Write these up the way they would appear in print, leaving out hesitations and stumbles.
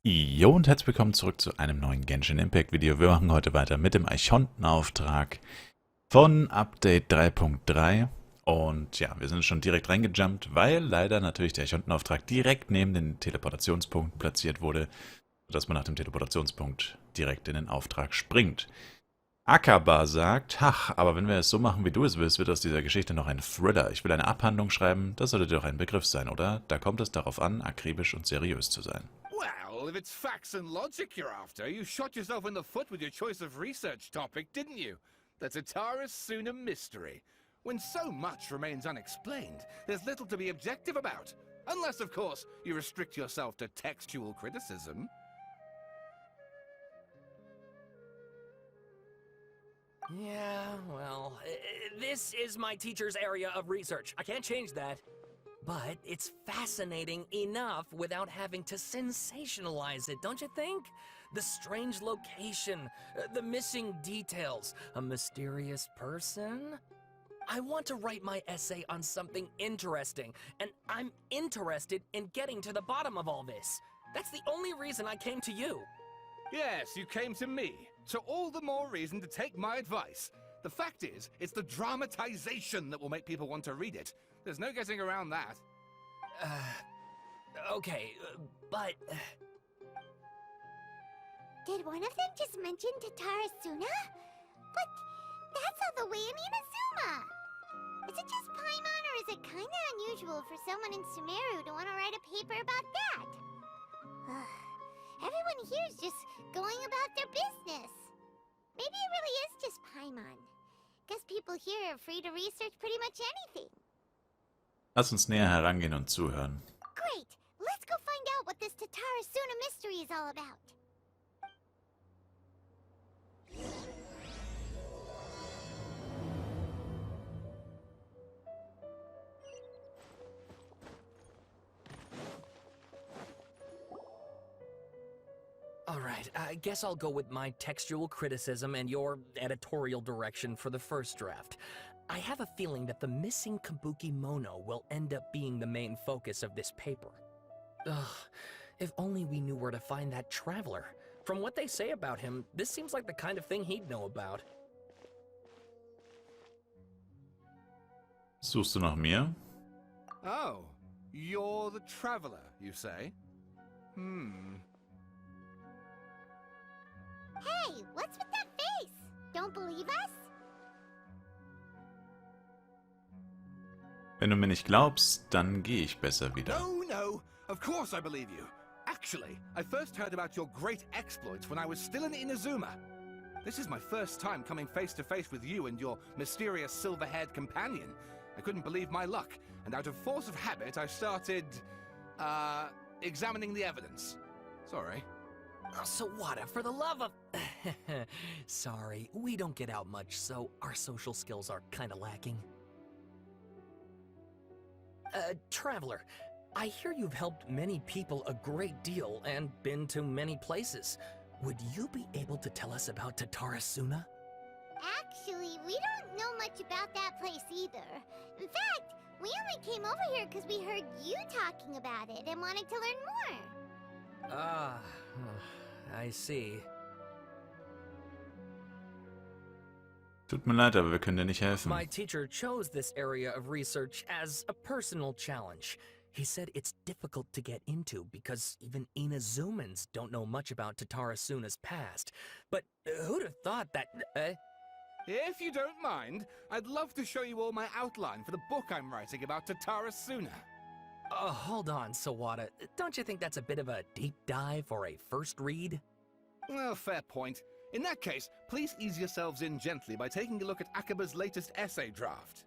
Jo und herzlich willkommen zurück zu einem neuen Genshin Impact Video. Wir machen heute weiter mit dem Archontenauftrag von Update 3.3. Und ja, wir sind schon direkt reingejumpt, weil leider natürlich der Archontenauftrag direkt neben den Teleportationspunkt platziert wurde, sodass man nach dem Teleportationspunkt direkt in den Auftrag springt. Akaba sagt, ach, aber wenn wir es so machen, wie du es willst, wird aus dieser Geschichte noch ein Thriller. Ich will eine Abhandlung schreiben, das sollte doch ein Begriff sein, oder? Da kommt es darauf an, akribisch und seriös zu sein. Well, if it's facts and logic you're after, you shot yourself in the foot with your choice of research topic, didn't you? The Tatara-Suna mystery. When so much remains unexplained, there's little to be objective about. Unless, of course, you restrict yourself to textual criticism. Yeah, well, this is my teacher's area of research. I can't change that. But it's fascinating enough without having to sensationalize it, don't you think? The strange location, the missing details, a mysterious person. I want to write my essay on something interesting, and I'm interested in getting to the bottom of all this. That's the only reason I came to you. Yes, you came to me, so all the more reason to take my advice. The fact is, it's the dramatization that will make people want to read it. There's no getting around that. Okay, but... Did one of them just mention Tatara-Suna? But that's not the way in Inazuma! Is it just Paimon, or is it kinda unusual for someone in Sumeru to want to write a paper about that? Everyone here is just going about their business. Maybe it really is just Paimon. Guess people here are free to research pretty much anything. Lass uns näher herangehen und zuhören. Great! Let's go find out what this Tatara-Suna mystery is all about. Alright, I guess I'll go with my textual criticism and your editorial direction for the first draft. I have a feeling that the missing Kabuki Mono will end up being the main focus of this paper. Ugh, if only we knew where to find that traveler. From what they say about him, this seems like the kind of thing he'd know about. Suchst du nach mir? Oh, you're the traveler, you say? Hey, what's with that face? Don't believe us? Wenn du mir nicht glaubst, dann gehe ich besser wieder. No, of course I believe you. Actually, I first heard about your great exploits when I was still in Inazuma. This is my first time coming face to face with you and your mysterious silver-haired companion. I couldn't believe my luck, and out of force of habit, I started, examining the evidence. Sorry. Oh, Sawada, for the love of... Sorry, we don't get out much, so our social skills are kinda lacking. Traveler, I hear you've helped many people a great deal and been to many places. Would you be able to tell us about Tatara-Suna? Actually, we don't know much about that place either. In fact, we only came over here because we heard you talking about it and wanted to learn more. Ah, I see. Tut mir leid, aber wir können dir nicht helfen. My teacher chose this area of research as a personal challenge. He said it's difficult to get into because even Inazumans don't know much about Tatara-Suna's past. But who'd have thought that... If you don't mind, I'd love to show you all my outline for the book I'm writing about Tatara-Suna. Hold on, Sawada. Don't you think that's a bit of a deep dive or a first read? Well, fair point. In that case, please ease yourselves in gently by taking a look at Akaba's latest essay draft.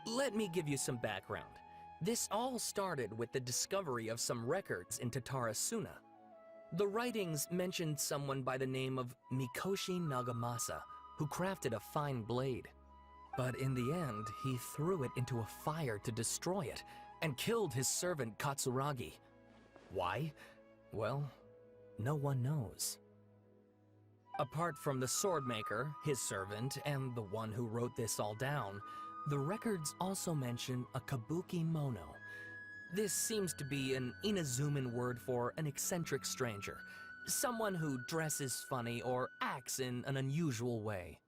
Let me give you some background. This all started with the discovery of some records in Tatara-Suna. The writings mentioned someone by the name of Mikoshi Nagamasa, who crafted a fine blade. But in the end, he threw it into a fire to destroy it, and killed his servant Katsuragi. Why? Well, no one knows. Apart from the swordmaker, his servant, and the one who wrote this all down, the records also mention a Kabuki Mono. This seems to be an Inazuman word for an eccentric stranger. Someone who dresses funny or acts in an unusual way.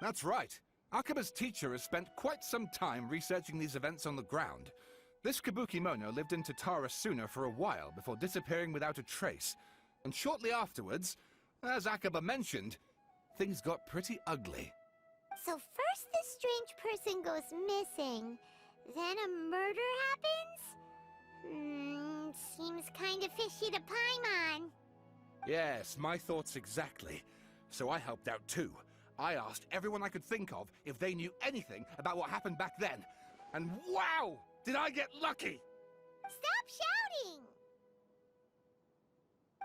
That's right. Akaba's teacher has spent quite some time researching these events on the ground. This Kabukimono lived in Tatarasuna for a while before disappearing without a trace. And shortly afterwards, as Akaba mentioned, things got pretty ugly. So first this strange person goes missing, then a murder happens? Seems kinda fishy to Paimon. Yes, my thoughts exactly. So I helped out too. I asked everyone I could think of if they knew anything about what happened back then. And wow! Did I get lucky! Stop shouting!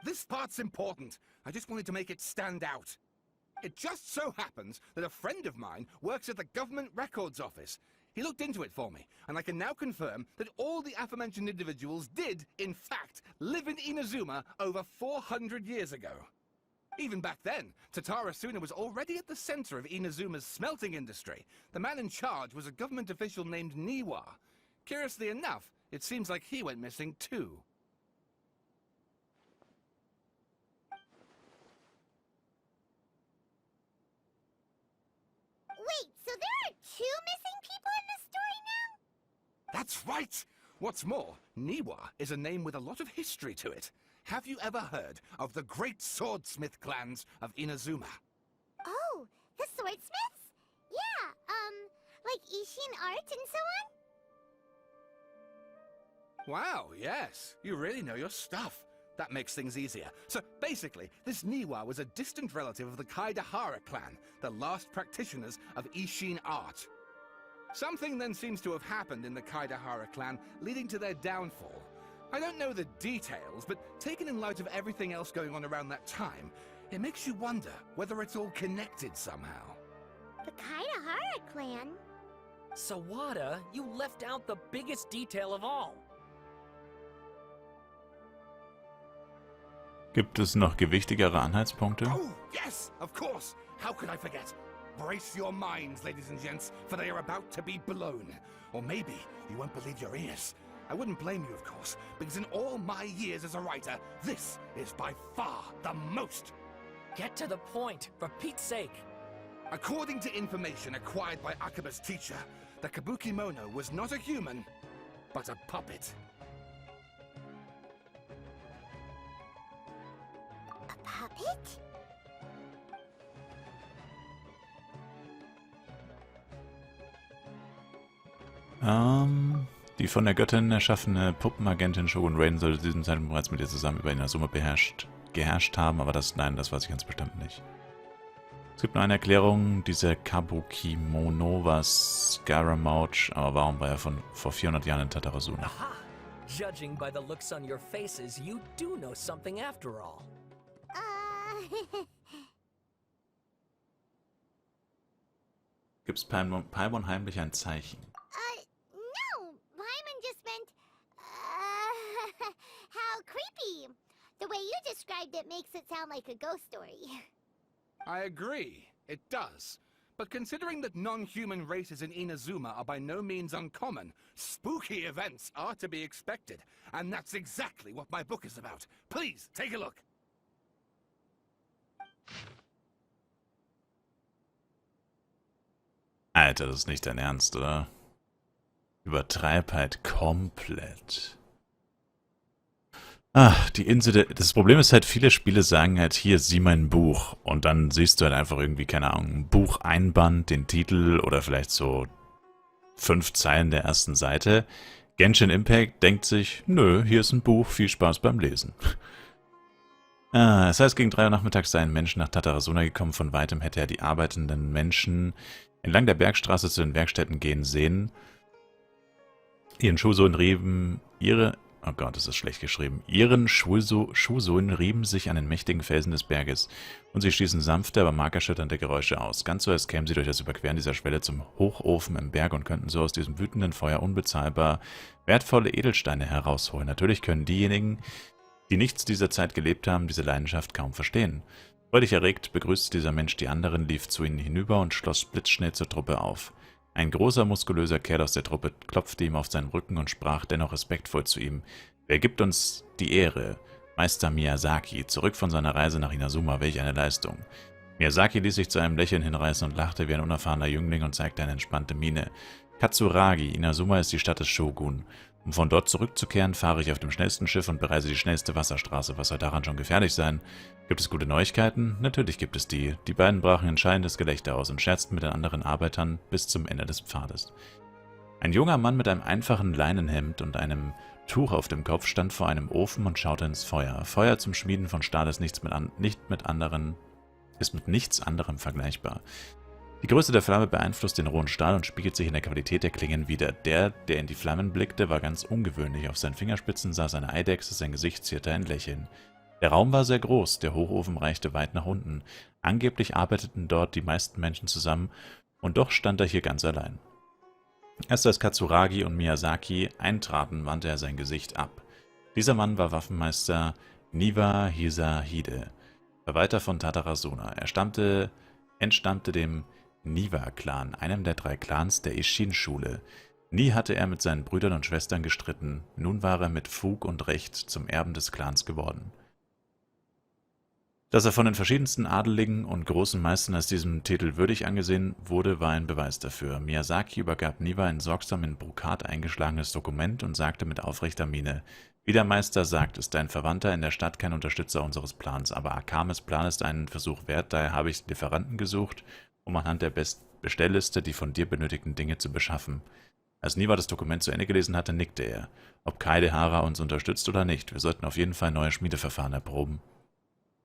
This part's important. I just wanted to make it stand out. It just so happens that a friend of mine works at the Government Records Office. He looked into it for me, and I can now confirm that all the aforementioned individuals did, in fact, live in Inazuma over 400 years ago. Even back then, Tatarasuna was already at the center of Inazuma's smelting industry. The man in charge was a government official named Niwa. Curiously enough, it seems like he went missing too. Wait, so there are 2 missing people in this story now? That's right! What's more, Niwa is a name with a lot of history to it. Have you ever heard of the great swordsmith clans of Inazuma? Oh, the swordsmiths? Yeah, like Ishin art and so on? Wow, yes. You really know your stuff. That makes things easier. So basically, this Niwa was a distant relative of the Kaidahara clan, the last practitioners of Ishin art. Something then seems to have happened in the Kaidahara clan, leading to their downfall. I don't know the details, but taken in light of everything else going on around that time, it makes you wonder whether it's all connected somehow. The Kaidahara clan? Sawada, you left out the biggest detail of all. Gibt es noch gewichtigere Anhaltspunkte? Oh, yes, of course. How could I forget? Brace your minds, ladies and gents, for they are about to be blown. Or maybe you won't believe your ears. I wouldn't blame you, of course, because in all my years as a writer, this is by far the most. Get to the point, for Pete's sake. According to information acquired by Akaba's teacher, the Kabukimono was not a human, but a puppet. A puppet? Die von der Göttin erschaffene Puppenagentin Shogun Raiden sollte zu diesem Zeitpunkt bereits mit ihr zusammen über Inazuma geherrscht haben, aber das weiß ich ganz bestimmt nicht. Es gibt nur eine Erklärung, dieser Kabukimono war Scaramouche, aber warum war er vor 400 Jahren in Tatarasuna? Aha! Judging by the looks on your faces, you do know something after all. Gibt's Paimon heimlich ein Zeichen? No. Paimon just meant, how creepy. The way you described it makes it sound like a ghost story. I agree, it does. But considering that non-human races in Inazuma are by no means uncommon, spooky events are to be expected. And that's exactly what my book is about. Please, take a look. Alter, das ist nicht dein Ernst, oder? Übertreib halt komplett. Ach, die Insel, das Problem ist halt, viele Spiele sagen halt, hier, sieh mein Buch. Und dann siehst du halt einfach irgendwie, keine Ahnung, ein Buch, Einband, den Titel oder vielleicht so 5 Zeilen der ersten Seite. Genshin Impact denkt sich, nö, hier ist ein Buch, viel Spaß beim Lesen. Es heißt, gegen 3 Uhr nachmittags sei ein Mensch nach Tatarasuna gekommen. Von weitem hätte er die arbeitenden Menschen entlang der Bergstraße zu den Werkstätten gehen sehen. Ihren Schuhsohlen rieben oh Gott, das ist schlecht geschrieben. Ihren Schuhsohlen rieben sich an den mächtigen Felsen des Berges und sie stießen sanfte, aber markerschütternde Geräusche aus. Ganz so, als kämen sie durch das Überqueren dieser Schwelle zum Hochofen im Berg und könnten so aus diesem wütenden Feuer unbezahlbar wertvolle Edelsteine herausholen. Natürlich können diejenigen, die nichts dieser Zeit gelebt haben, diese Leidenschaft kaum verstehen. Freudig erregt begrüßte dieser Mensch die anderen, lief zu ihnen hinüber und schloss blitzschnell zur Truppe auf. Ein großer, muskulöser Kerl aus der Truppe klopfte ihm auf seinen Rücken und sprach dennoch respektvoll zu ihm. »Wer gibt uns die Ehre?« »Meister Miyazaki, zurück von seiner Reise nach Inazuma, welch eine Leistung!« Miyazaki ließ sich zu einem Lächeln hinreißen und lachte wie ein unerfahrener Jüngling und zeigte eine entspannte Miene. »Katsuragi, Inazuma ist die Stadt des Shogun. Um von dort zurückzukehren, fahre ich auf dem schnellsten Schiff und bereise die schnellste Wasserstraße. Was soll daran schon gefährlich sein? Gibt es gute Neuigkeiten? Natürlich gibt es die. Die beiden brachen entscheidendes Gelächter aus und scherzten mit den anderen Arbeitern bis zum Ende des Pfades. Ein junger Mann mit einem einfachen Leinenhemd und einem Tuch auf dem Kopf stand vor einem Ofen und schaute ins Feuer. Feuer zum Schmieden von Stahl ist mit nichts anderem vergleichbar. Die Größe der Flamme beeinflusst den rohen Stahl und spiegelt sich in der Qualität der Klingen wider. Der in die Flammen blickte, war ganz ungewöhnlich. Auf seinen Fingerspitzen saß eine Eidechse, sein Gesicht zierte ein Lächeln. Der Raum war sehr groß, der Hochofen reichte weit nach unten. Angeblich arbeiteten dort die meisten Menschen zusammen, und doch stand er hier ganz allein. Erst als Katsuragi und Miyazaki eintraten, wandte er sein Gesicht ab. Dieser Mann war Waffenmeister Niwa Hisahide, Verwalter von Tatarasuna. Er entstammte dem Niwa-Clan, einem der 3 Clans der Isshin-Schule. Nie hatte er mit seinen Brüdern und Schwestern gestritten, nun war er mit Fug und Recht zum Erben des Clans geworden. Dass er von den verschiedensten Adeligen und großen Meistern als diesem Titel würdig angesehen wurde, war ein Beweis dafür. Miyazaki übergab Niwa ein sorgsam in Brokat eingeschlagenes Dokument und sagte mit aufrechter Miene: »Wie der Meister sagt, ist dein Verwandter in der Stadt kein Unterstützer unseres Plans, aber Akames Plan ist einen Versuch wert, daher habe ich Lieferanten gesucht, um anhand der Bestellliste die von dir benötigten Dinge zu beschaffen.« Als Niwa das Dokument zu Ende gelesen hatte, nickte er. »Ob Kaedehara uns unterstützt oder nicht, wir sollten auf jeden Fall neue Schmiedeverfahren erproben.«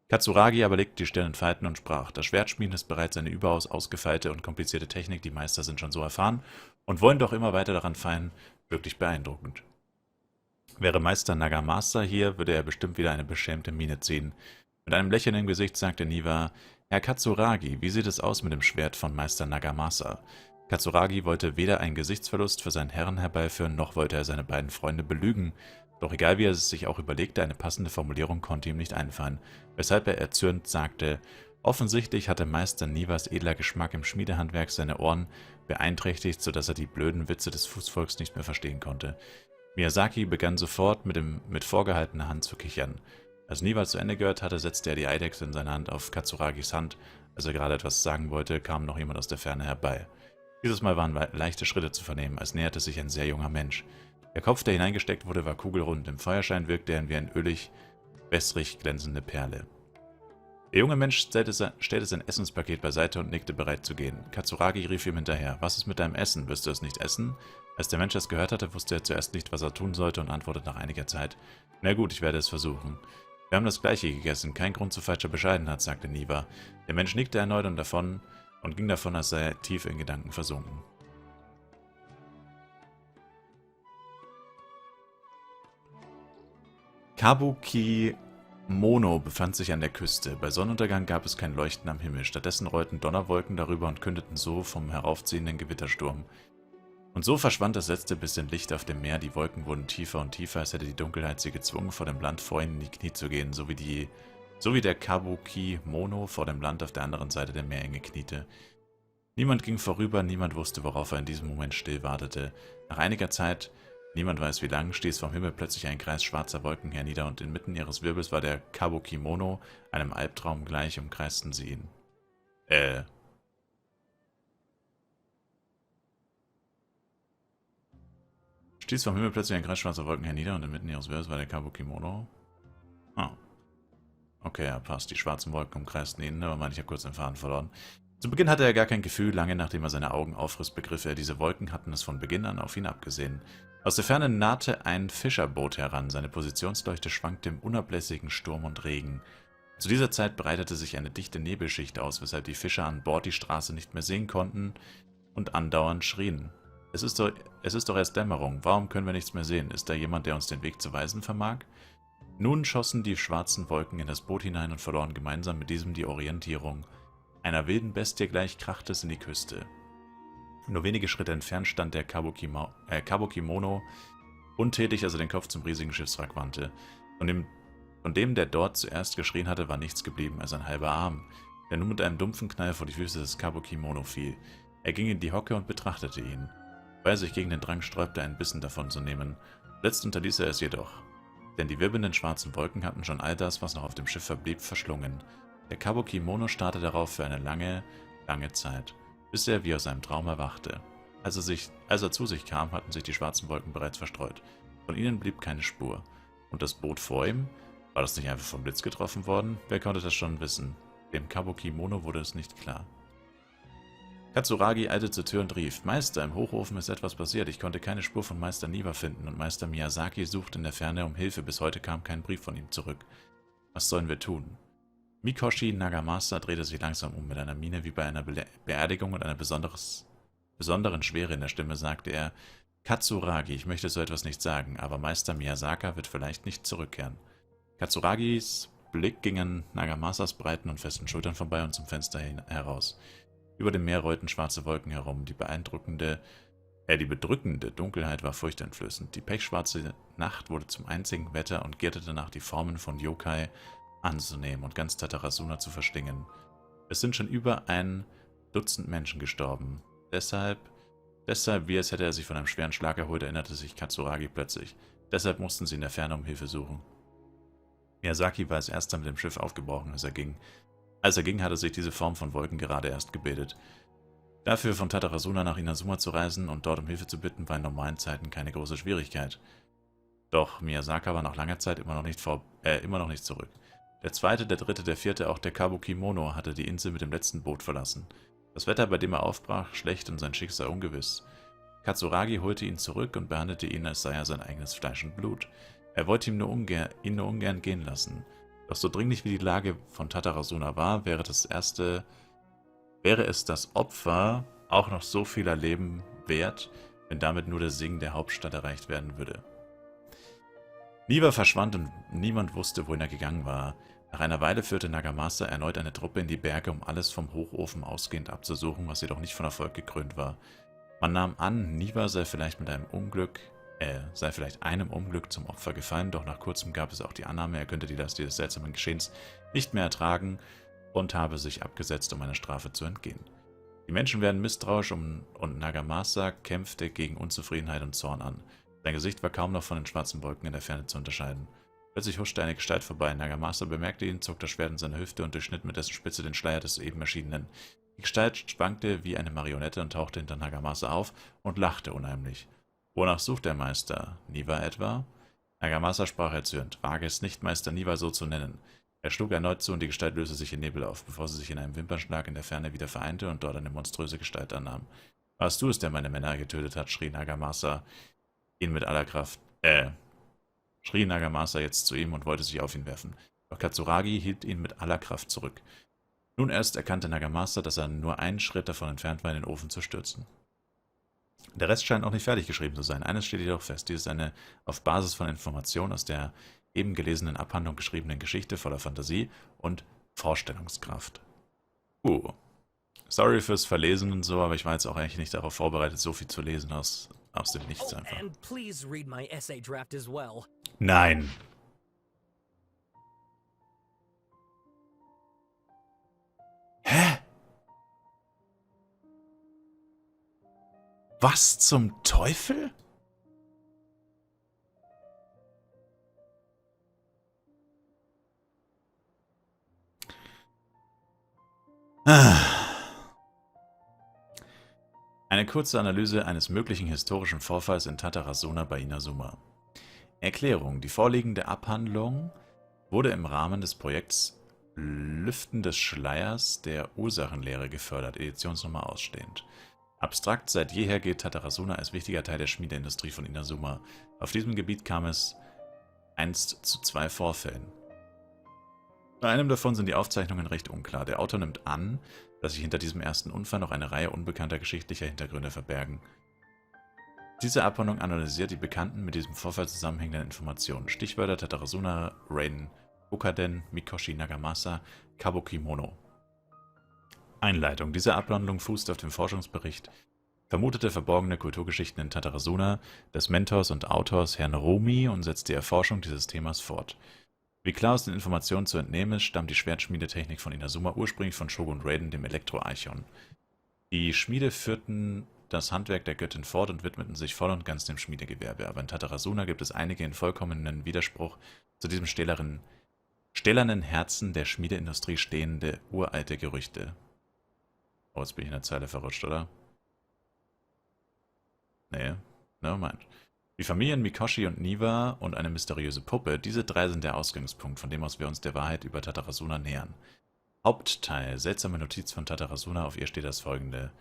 Katsuragi aber legte die Stirn in Falten und sprach: »Das Schwertschmieden ist bereits eine überaus ausgefeilte und komplizierte Technik, die Meister sind schon so erfahren und wollen doch immer weiter daran feilen, wirklich beeindruckend. Wäre Meister Nagamasa hier, würde er bestimmt wieder eine beschämte Miene ziehen.« Mit einem Lächeln im Gesicht sagte Niwa: »Herr Katsuragi, wie sieht es aus mit dem Schwert von Meister Nagamasa?« Katsuragi wollte weder einen Gesichtsverlust für seinen Herrn herbeiführen, noch wollte er seine beiden Freunde belügen. Doch egal wie er es sich auch überlegte, eine passende Formulierung konnte ihm nicht einfallen, weshalb er erzürnt sagte: »Offensichtlich hatte Meister Niwas edler Geschmack im Schmiedehandwerk seine Ohren beeinträchtigt, sodass er die blöden Witze des Fußvolks nicht mehr verstehen konnte.« Miyazaki begann sofort mit vorgehaltener Hand zu kichern. Als Niwa zu Ende gehört hatte, setzte er die Eidechse in seine Hand auf Katsuragis Hand. Als er gerade etwas sagen wollte, kam noch jemand aus der Ferne herbei. Dieses Mal waren leichte Schritte zu vernehmen, als näherte sich ein sehr junger Mensch. Der Kopf, der hineingesteckt wurde, war kugelrund. Im Feuerschein wirkte er wie eine ölig, wässrig glänzende Perle. Der junge Mensch stellte sein Essenspaket beiseite und nickte bereit zu gehen. Katsuragi rief ihm hinterher: »Was ist mit deinem Essen? Wirst du es nicht essen?« Als der Mensch das gehört hatte, wusste er zuerst nicht, was er tun sollte und antwortete nach einiger Zeit: »Na gut, ich werde es versuchen.« »Wir haben das Gleiche gegessen, kein Grund zu falscher Bescheidenheit«, sagte Niwa. Der Mensch nickte erneut und ging davon, als sei er tief in Gedanken versunken. Kabukimono befand sich an der Küste. Bei Sonnenuntergang gab es kein Leuchten am Himmel. Stattdessen rollten Donnerwolken darüber und kündeten so vom heraufziehenden Gewittersturm. Und so verschwand das letzte bisschen Licht auf dem Meer. Die Wolken wurden tiefer und tiefer, als hätte die Dunkelheit sie gezwungen, vor dem Land vor ihnen in die Knie zu gehen, so wie der Kabukimono vor dem Land auf der anderen Seite der Meerenge kniete. Niemand ging vorüber, niemand wusste, worauf er in diesem Moment still wartete. Nach einiger Zeit, niemand weiß wie lang, stieß vom Himmel plötzlich ein Kreis schwarzer Wolken hernieder, und inmitten ihres Wirbels war der Kabukimono, einem Albtraum gleich, umkreisten sie ihn. Stieß vom Himmel plötzlich ein Kreis schwarzer Wolken hernieder, und inmitten ihres Wirbels war der Kabukimono. Okay, ja, passt. Die schwarzen Wolken umkreisten ihn, aber meine ich, habe kurz den Faden verloren. Zu Beginn hatte er gar kein Gefühl, lange nachdem er seine Augen aufriss, begriff er, diese Wolken hatten es von Beginn an auf ihn abgesehen. Aus der Ferne nahte ein Fischerboot heran, seine Positionsleuchte schwankte im unablässigen Sturm und Regen. Zu dieser Zeit breitete sich eine dichte Nebelschicht aus, weshalb die Fischer an Bord die Straße nicht mehr sehen konnten und andauernd schrien. Es ist doch erst Dämmerung, warum können wir nichts mehr sehen? Ist da jemand, der uns den Weg zu weisen vermag? Nun schossen die schwarzen Wolken in das Boot hinein und verloren gemeinsam mit diesem die Orientierung. Einer wilden Bestie gleich krachte es in die Küste. Nur wenige Schritte entfernt stand der Kabukimono, untätig, als er den Kopf zum riesigen Schiffswrack wandte. Von dem, der dort zuerst geschrien hatte, war nichts geblieben als ein halber Arm, der nun mit einem dumpfen Knall vor die Füße des Kabukimono fiel. Er ging in die Hocke und betrachtete ihn, weil er sich gegen den Drang sträubte, einen Bissen davon zu nehmen. Letzt unterließ er es jedoch, denn die wirbelnden schwarzen Wolken hatten schon all das, was noch auf dem Schiff verblieb, verschlungen. Der Kabuki-Mono starrte darauf für eine lange, lange Zeit, bis er wie aus einem Traum erwachte. Als er zu sich kam, hatten sich die schwarzen Wolken bereits verstreut. Von ihnen blieb keine Spur. Und das Boot vor ihm? War das nicht einfach vom Blitz getroffen worden? Wer konnte das schon wissen? Dem Kabuki-Mono wurde es nicht klar. Katsuragi eilte zur Tür und rief: »Meister, im Hochofen ist etwas passiert. Ich konnte keine Spur von Meister Niwa finden und Meister Miyazaki sucht in der Ferne um Hilfe. Bis heute kam kein Brief von ihm zurück. Was sollen wir tun?« Mikoshi Nagamasa drehte sich langsam um. Mit einer Miene wie bei einer Beerdigung und einer besonderen Schwere in der Stimme sagte er: »Katsuragi, ich möchte so etwas nicht sagen, aber Meister Miyazaka wird vielleicht nicht zurückkehren.« Katsuragis Blick ging an Nagamasas breiten und festen Schultern vorbei und zum Fenster heraus. Über dem Meer rollten schwarze Wolken herum. Die bedrückende Dunkelheit war furchteinflößend. Die pechschwarze Nacht wurde zum einzigen Wetter und gierte danach, die Formen von Yokai anzunehmen und ganz Tatarasuna zu verschlingen. Es sind schon über 1 Dutzend Menschen gestorben. Deshalb, wie es hätte er sich von einem schweren Schlag erholt, erinnerte sich Katsuragi plötzlich. Deshalb mussten sie in der Ferne um Hilfe suchen. Miyazaki war als erster mit dem Schiff aufgebrochen, als er ging. Als er ging, hatte sich diese Form von Wolken gerade erst gebildet. Dafür von Tatarasuna nach Inazuma zu reisen und dort um Hilfe zu bitten, war in normalen Zeiten keine große Schwierigkeit. Doch Miyazaka war nach langer Zeit immer noch nicht zurück. Der zweite, der dritte, der vierte, auch der Kabuki-Mono hatte die Insel mit dem letzten Boot verlassen. Das Wetter, bei dem er aufbrach, schlecht und sein Schicksal ungewiss. Katsuragi holte ihn zurück und behandelte ihn, als sei er sein eigenes Fleisch und Blut. Er wollte ihn nur ungern gehen lassen. Doch so dringlich wie die Lage von Tatarasuna war, wäre es das Opfer auch noch so vieler Leben wert, wenn damit nur der Segen der Hauptstadt erreicht werden würde. Niwa verschwand und niemand wusste, wohin er gegangen war. Nach einer Weile führte Nagamasa erneut eine Truppe in die Berge, um alles vom Hochofen ausgehend abzusuchen, was jedoch nicht von Erfolg gekrönt war. Man nahm an, Niwa sei vielleicht einem Unglück zum Opfer gefallen, doch nach kurzem gab es auch die Annahme, er könnte die Last dieses seltsamen Geschehens nicht mehr ertragen und habe sich abgesetzt, um einer Strafe zu entgehen. Die Menschen werden misstrauisch und Nagamasa kämpfte gegen Unzufriedenheit und Zorn an. Sein Gesicht war kaum noch von den schwarzen Wolken in der Ferne zu unterscheiden. Plötzlich huschte eine Gestalt vorbei. Nagamasa bemerkte ihn, zog das Schwert in seine Hüfte und durchschnitt mit dessen Spitze den Schleier des soeben Erschienenen. Die Gestalt schwankte wie eine Marionette und tauchte hinter Nagamasa auf und lachte unheimlich. »Wonach sucht der Meister? Niwa etwa?« Nagamasa sprach erzürnt. »Wage es nicht, Meister Niwa so zu nennen.« Er schlug erneut zu und die Gestalt löste sich in Nebel auf, bevor sie sich in einem Wimpernschlag in der Ferne wieder vereinte und dort eine monströse Gestalt annahm. »Warst du es, der meine Männer getötet hat?« schrie Nagamasa jetzt zu ihm und wollte sich auf ihn werfen. Doch Katsuragi hielt ihn mit aller Kraft zurück. Nun erst erkannte Nagamasa, dass er nur einen Schritt davon entfernt war, in den Ofen zu stürzen. Der Rest scheint noch nicht fertig geschrieben zu sein. Eines steht jedoch fest: Dies ist eine auf Basis von Informationen aus der eben gelesenen Abhandlung geschriebenen Geschichte voller Fantasie und Vorstellungskraft. Sorry fürs Verlesen und so, aber ich war jetzt auch eigentlich nicht darauf vorbereitet, so viel zu lesen aus dem Nichts einfach. And please read my essay draft as well. Nein! Hä? Was zum Teufel? Eine kurze Analyse eines möglichen historischen Vorfalls in Tatarasuna bei Inazuma. Erklärung: Die vorliegende Abhandlung wurde im Rahmen des Projekts Lüften des Schleiers der Ursachenlehre gefördert, Editionsnummer ausstehend. Abstrakt: Seit jeher gilt Tatarasuna als wichtiger Teil der Schmiedeindustrie von Inazuma. Auf diesem Gebiet kam es einst zu 2 Vorfällen. Bei einem davon sind die Aufzeichnungen recht unklar. Der Autor nimmt an, dass sich hinter diesem ersten Unfall noch eine Reihe unbekannter geschichtlicher Hintergründe verbergen. Diese Abhandlung analysiert die bekannten, mit diesem Vorfall zusammenhängenden Informationen. Stichwörter: Tatarasuna, Raiden, Bukaden, Mikoshi Nagamasa, Kabuki-Mono. Einleitung: Diese Abhandlung fußt auf dem Forschungsbericht Vermutete verborgene Kulturgeschichten in Tatarasuna des Mentors und Autors Herrn Romi und setzt die Erforschung dieses Themas fort. Wie klar aus den Informationen zu entnehmen ist, stammt die Schwertschmiedetechnik von Inazuma ursprünglich von Shogun Raiden, dem Elektro-Archon. Die Schmiede führten das Handwerk der Göttin fort und widmeten sich voll und ganz dem Schmiedegewerbe, aber in Tatarasuna gibt es einige in vollkommenen Widerspruch zu diesem stählernen Herzen der Schmiedeindustrie stehende uralte Gerüchte. Oh, jetzt bin ich in der Zeile verrutscht, oder? Nee, nevermind. Die Familien Mikoshi und Niwa und eine mysteriöse Puppe, diese drei sind der Ausgangspunkt, von dem aus wir uns der Wahrheit über Tatarasuna nähern. Hauptteil, seltsame Notiz von Tatarasuna, auf ihr steht das folgende.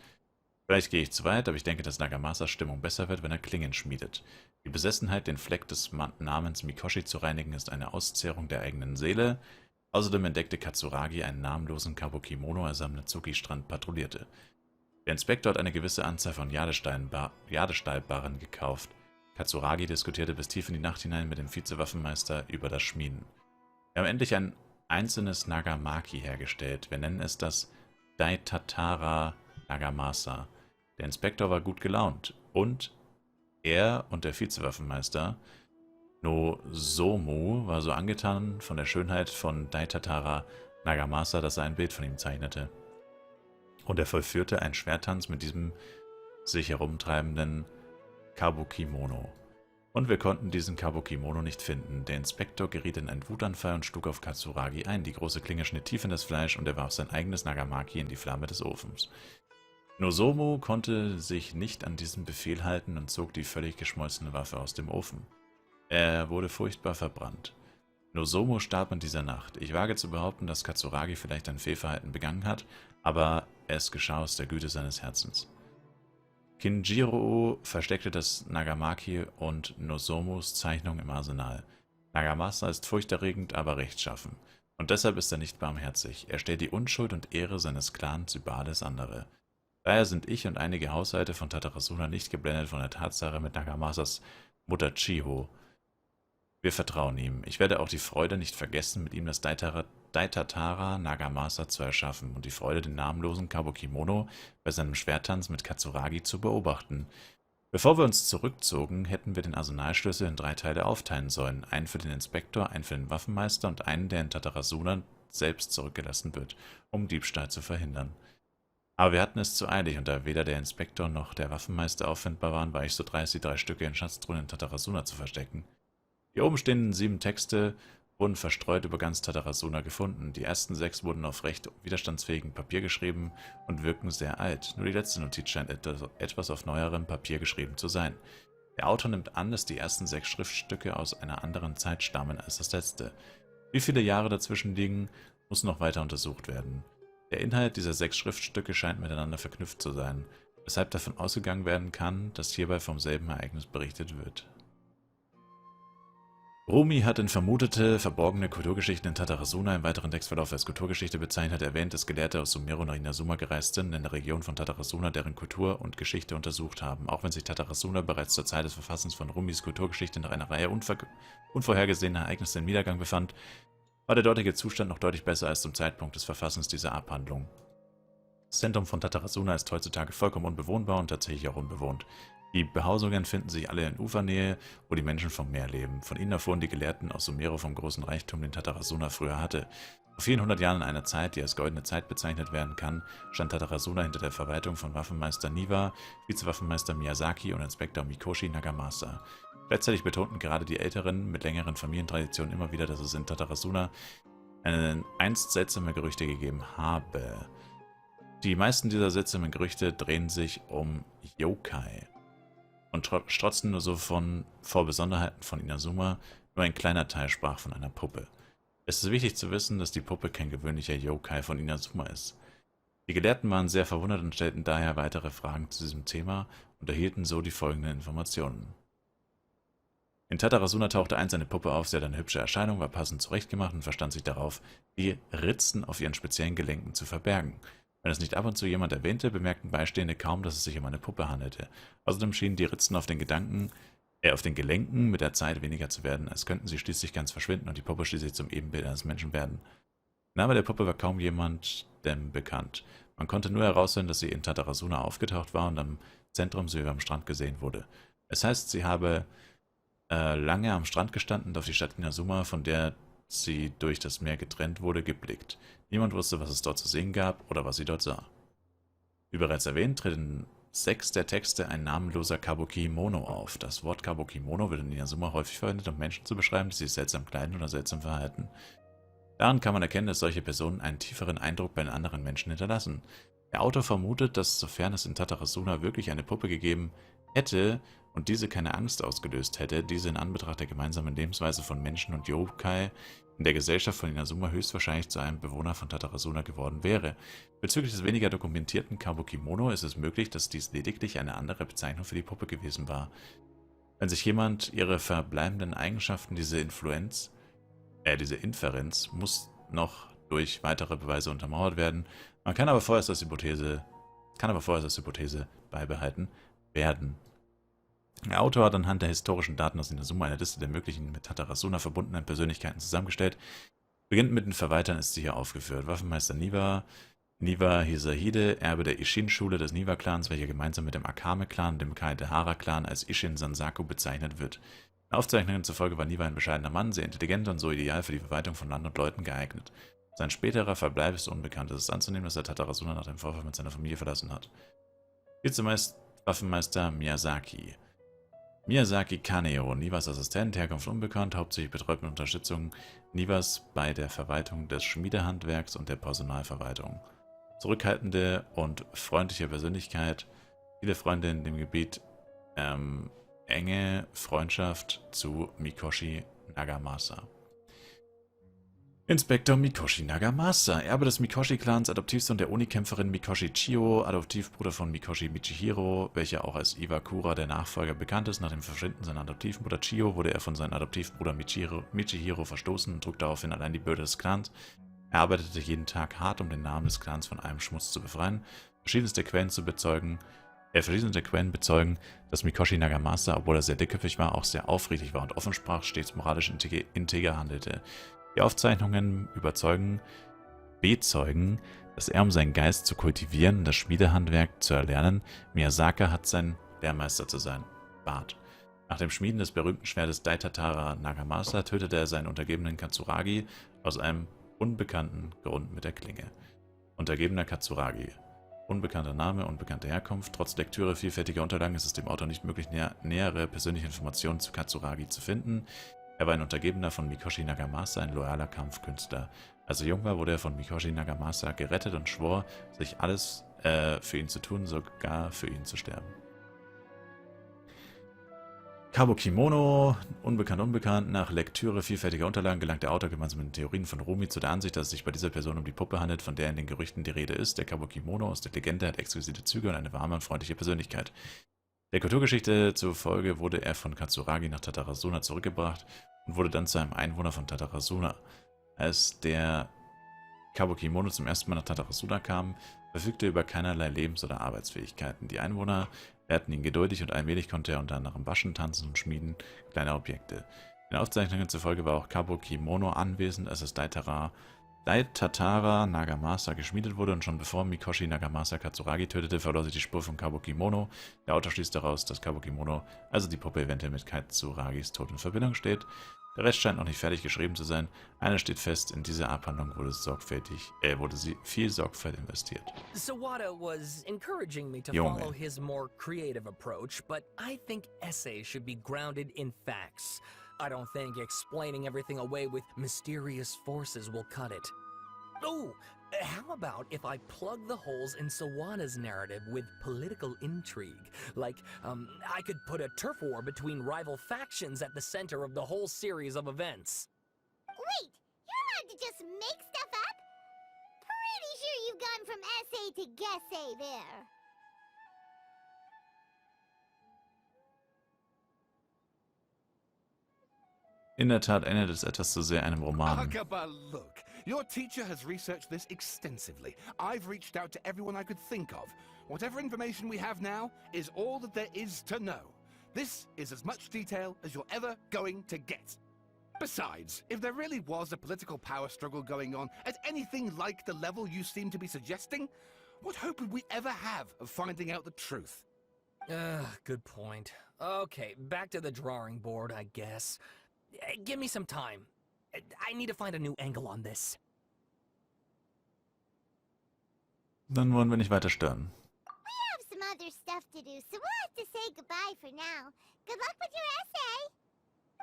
Vielleicht gehe ich zu weit, aber ich denke, dass Nagamasas Stimmung besser wird, wenn er Klingen schmiedet. Die Besessenheit, den Fleck des Namens Mikoshi zu reinigen, ist eine Auszehrung der eigenen Seele. Außerdem entdeckte Katsuragi einen namenlosen Kabukimono, als er am Natsuki-Strand patrouillierte. Der Inspektor hat eine gewisse Anzahl von Jadestahlbarren gekauft. Katsuragi diskutierte bis tief in die Nacht hinein mit dem Vizewaffenmeister über das Schmieden. Wir haben endlich ein einzelnes Nagamaki hergestellt. Wir nennen es das Daitatara Nagamasa. Der Inspektor war gut gelaunt und er und der Vizewaffenmeister Nozomu war so angetan von der Schönheit von Daitatara Nagamasa, dass er ein Bild von ihm zeichnete. Und er vollführte einen Schwerttanz mit diesem sich herumtreibenden Kabukimono. Und wir konnten diesen Kabukimono nicht finden. Der Inspektor geriet in einen Wutanfall und schlug auf Katsuragi ein. Die große Klinge schnitt tief in das Fleisch und er warf sein eigenes Nagamaki in die Flamme des Ofens. Nozomu konnte sich nicht an diesen Befehl halten und zog die völlig geschmolzene Waffe aus dem Ofen. Er wurde furchtbar verbrannt. Nozomu starb in dieser Nacht. Ich wage zu behaupten, dass Katsuragi vielleicht ein Fehlverhalten begangen hat, aber es geschah aus der Güte seines Herzens. Kinjiro versteckte das Nagamaki und Nozomus Zeichnung im Arsenal. Nagamasa ist furchterregend, aber rechtschaffen. Und deshalb ist er nicht barmherzig. Er stellt die Unschuld und Ehre seines Clans über alles andere. Daher sind ich und einige Haushalte von Tatarasuna nicht geblendet von der Tatsache mit Nagamasas Mutter Chiho. Wir vertrauen ihm. Ich werde auch die Freude nicht vergessen, mit ihm das Daitatara Nagamasa zu erschaffen und die Freude, den namenlosen Kabukimono bei seinem Schwerttanz mit Katsuragi zu beobachten. Bevor wir uns zurückzogen, hätten wir den Arsenalschlüssel in 3 Teile aufteilen sollen. Einen für den Inspektor, einen für den Waffenmeister und einen, der in Tatarasuna selbst zurückgelassen wird, um Diebstahl zu verhindern. Aber wir hatten es zu eilig, und da weder der Inspektor noch der Waffenmeister auffindbar waren, war ich so dreist, die 3 Stücke in Schatztruhen in Tatarasuna zu verstecken. Die oben stehenden 7 Texte wurden verstreut über ganz Tatarasuna gefunden. Die ersten 6 wurden auf recht widerstandsfähigem Papier geschrieben und wirken sehr alt. Nur die letzte Notiz scheint etwas auf neuerem Papier geschrieben zu sein. Der Autor nimmt an, dass die ersten 6 Schriftstücke aus einer anderen Zeit stammen als das letzte. Wie viele Jahre dazwischen liegen, muss noch weiter untersucht werden. Der Inhalt dieser 6 Schriftstücke scheint miteinander verknüpft zu sein, weshalb davon ausgegangen werden kann, dass hierbei vom selben Ereignis berichtet wird. Rumi hat in vermutete, verborgene Kulturgeschichten in Tatarasuna im weiteren Textverlauf als Kulturgeschichte bezeichnet erwähnt, dass Gelehrte aus Sumeru nach Inazuma gereist sind, in der Region von Tatarasuna deren Kultur und Geschichte untersucht haben. Auch wenn sich Tatarasuna bereits zur Zeit des Verfassens von Rumis Kulturgeschichte nach einer Reihe unvorhergesehener Ereignisse im Niedergang befand, war der dortige Zustand noch deutlich besser als zum Zeitpunkt des Verfassens dieser Abhandlung. Das Zentrum von Tatarasuna ist heutzutage vollkommen unbewohnbar und tatsächlich auch unbewohnt. Die Behausungen finden sich alle in Ufernähe, wo die Menschen vom Meer leben. Von ihnen erfuhren die Gelehrten aus Sumeru vom großen Reichtum, den Tatarasuna früher hatte. Vor vielen 100 Jahren in einer Zeit, die als goldene Zeit bezeichnet werden kann, stand Tatarasuna hinter der Verwaltung von Waffenmeister Niwa, Vizewaffenmeister Miyazaki und Inspektor Mikoshi Nagamasa. Gleichzeitig betonten gerade die Älteren mit längeren Familientraditionen immer wieder, dass es in Tatarasuna einst seltsame Gerüchte gegeben habe. Die meisten dieser seltsamen Gerüchte drehen sich um Yokai und strotzten nur so vor Besonderheiten von Inazuma, nur ein kleiner Teil sprach von einer Puppe. Es ist wichtig zu wissen, dass die Puppe kein gewöhnlicher Yokai von Inazuma ist. Die Gelehrten waren sehr verwundert und stellten daher weitere Fragen zu diesem Thema und erhielten so die folgenden Informationen. In Tatarasuna tauchte einst eine Puppe auf, sie hatte eine hübsche Erscheinung, war passend zurechtgemacht und verstand sich darauf, die Ritzen auf ihren speziellen Gelenken zu verbergen. Wenn es nicht ab und zu jemand erwähnte, bemerkten Beistehende kaum, dass es sich um eine Puppe handelte. Außerdem schienen die Ritzen auf den Gelenken mit der Zeit weniger zu werden, als könnten sie schließlich ganz verschwinden und die Puppe schließlich zum Ebenbild eines Menschen werden. Der Name der Puppe war kaum jemandem bekannt. Man konnte nur heraushören, dass sie in Tatarasuna aufgetaucht war und am Zentrum sowie am Strand gesehen wurde. Es heißt, sie habe lange am Strand gestanden und auf die Stadt Inazuma, von der sie durch das Meer getrennt wurde, geblickt. Niemand wusste, was es dort zu sehen gab oder was sie dort sah. Wie bereits erwähnt, tritt in 6 der Texte ein namenloser Kabuki-Mono auf. Das Wort Kabuki-Mono wird in Inazuma häufig verwendet, um Menschen zu beschreiben, die sich seltsam kleiden oder seltsam verhalten. Daran kann man erkennen, dass solche Personen einen tieferen Eindruck bei den anderen Menschen hinterlassen. Der Autor vermutet, dass sofern es in Tatarasuna wirklich eine Puppe gegeben hätte und diese keine Angst ausgelöst hätte, diese in Anbetracht der gemeinsamen Lebensweise von Menschen und Yokai in der Gesellschaft von Inazuma höchstwahrscheinlich zu einem Bewohner von Tatarasuna geworden wäre. Bezüglich des weniger dokumentierten Kabuki-Mono ist es möglich, dass dies lediglich eine andere Bezeichnung für die Puppe gewesen war. Wenn sich jemand ihre verbleibenden Eigenschaften, diese Inferenz muss noch durch weitere Beweise untermauert werden. Man kann aber vorerst als Hypothese beibehalten werden. Der Autor hat anhand der historischen Daten aus Inazuma eine Liste der möglichen mit Tatarasuna verbundenen Persönlichkeiten zusammengestellt. Beginnt mit den Verwaltern ist sie hier aufgeführt. Waffenmeister Niwa Hisahide, Erbe der Ishin-Schule des Niwa-Clans, welcher gemeinsam mit dem Akame-Clan und dem Kaedehara-Clan als Ishin Sansaku bezeichnet wird. Den Aufzeichnungen zufolge war Niwa ein bescheidener Mann, sehr intelligent und so ideal für die Verwaltung von Land und Leuten geeignet. Sein späterer Verbleib ist unbekannt. Es ist anzunehmen, dass er Tatarasuna nach dem Vorfall mit seiner Familie verlassen hat. Vizemeister Waffenmeister Miyazaki Kaneo, Niwas Assistent, Herkunft unbekannt, hauptsächlich betreut mit Unterstützung Niwas bei der Verwaltung des Schmiedehandwerks und der Personalverwaltung. Zurückhaltende und freundliche Persönlichkeit, viele Freunde in dem Gebiet, enge Freundschaft zu Mikoshi Nagamasa. Inspektor Mikoshi Nagamasa, Erbe des Mikoshi-Clans, Adoptivsohn der Unikämpferin Mikoshi Chiyo, Adoptivbruder von Mikoshi Michihiro, welcher auch als Iwakura der Nachfolger bekannt ist. Nach dem Verschwinden seiner Adoptivmutter Chiyo wurde er von seinem Adoptivbruder Michihiro verstoßen und trug daraufhin allein die Bürde des Clans. Er arbeitete jeden Tag hart, um den Namen des Clans von allem Schmutz zu befreien. Verschiedenste Quellen bezeugen, dass Mikoshi Nagamasa, obwohl er sehr dickköpfig war, auch sehr aufrichtig war und offen sprach, stets moralisch integer handelte. Die Aufzeichnungen bezeugen, dass er, um seinen Geist zu kultivieren und das Schmiedehandwerk zu erlernen, Miyazaka hat, sein Lehrmeister zu sein, bat. Nach dem Schmieden des berühmten Schwertes Daitatara Nagamasa tötete er seinen Untergebenen Katsuragi aus einem unbekannten Grund mit der Klinge. Untergebener Katsuragi. Unbekannter Name, unbekannte Herkunft. Trotz Lektüre vielfältiger Unterlagen ist es dem Autor nicht möglich, nähere persönliche Informationen zu Katsuragi zu finden. Er war ein Untergebener von Mikoshi Nagamasa, ein loyaler Kampfkünstler. Als er jung war, wurde er von Mikoshi Nagamasa gerettet und schwor, sich alles für ihn zu tun, sogar für ihn zu sterben. Kabuki-Mono, unbekannt. Nach Lektüre vielfältiger Unterlagen gelangt der Autor gemeinsam mit den Theorien von Rumi zu der Ansicht, dass es sich bei dieser Person um die Puppe handelt, von der in den Gerüchten die Rede ist. Der Kabuki-Mono aus der Legende hat exquisite Züge und eine warme und freundliche Persönlichkeit. Der Kulturgeschichte zufolge wurde er von Katsuragi nach Tatarasuna zurückgebracht und wurde dann zu einem Einwohner von Tatarasuna. Als der Kabuki-Mono zum ersten Mal nach Tatarasuna kam, verfügte er über keinerlei Lebens- oder Arbeitsfähigkeiten. Die Einwohner lehrten ihn geduldig und allmählich konnte er unter anderem waschen, tanzen und schmieden kleine Objekte. Den Aufzeichnungen zufolge war auch Kabuki-Mono anwesend, als das Daitatara Nagamasa geschmiedet wurde, und schon bevor Mikoshi Nagamasa Katsuragi tötete, verlor sich die Spur von Kabuki-Mono. Der Autor schließt daraus, dass Kabuki-Mono, also die Puppe, eventuell mit Katsuragis Tod in Verbindung steht. Der Rest scheint noch nicht fertig geschrieben zu sein. Eines steht fest, in diese Abhandlung wurde viel Sorgfalt investiert. Sawada was encouraging me to Junge. follow his more creative approach, but I think essays should be grounded in facts. I don't think explaining everything away with mysterious forces will cut it. Oh, how about if I plug the holes in Sawada's narrative with political intrigue? Like, I could put a turf war between rival factions at the center of the whole series of events. Wait, you're allowed to just make stuff up? Pretty sure you've gone from essay to guessay there. In der Tat ähnelt es etwas zu sehr einem Roman. Agaba, look. Your teacher has researched this extensively. I've reached out to everyone I could think of. Whatever information we have now is all that there is to know. This is as much detail as you're ever going to get. Besides, if there really was a political power struggle going on at anything like the level you seem to be suggesting, what hope would we ever have of finding out the truth? Good point. Okay, back to the drawing board, I guess. Give me some time. I need to find a new angle on this. Dann wollen wir nicht weiter stören. other stuff to do, so we'll have to say goodbye for now. Good luck with your essay!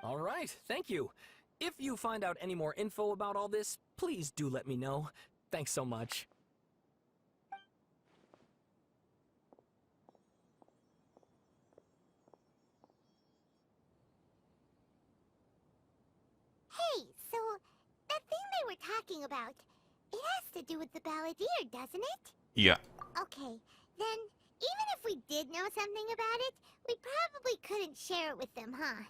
All right, thank you. If you find out any more info about all this, please do let me know. Thanks so much. Hey, so that thing they were talking about, it has to do with the balladeer, doesn't it? Ja. Okay, then even if we did know something about it, we probably couldn't share it with them, huh?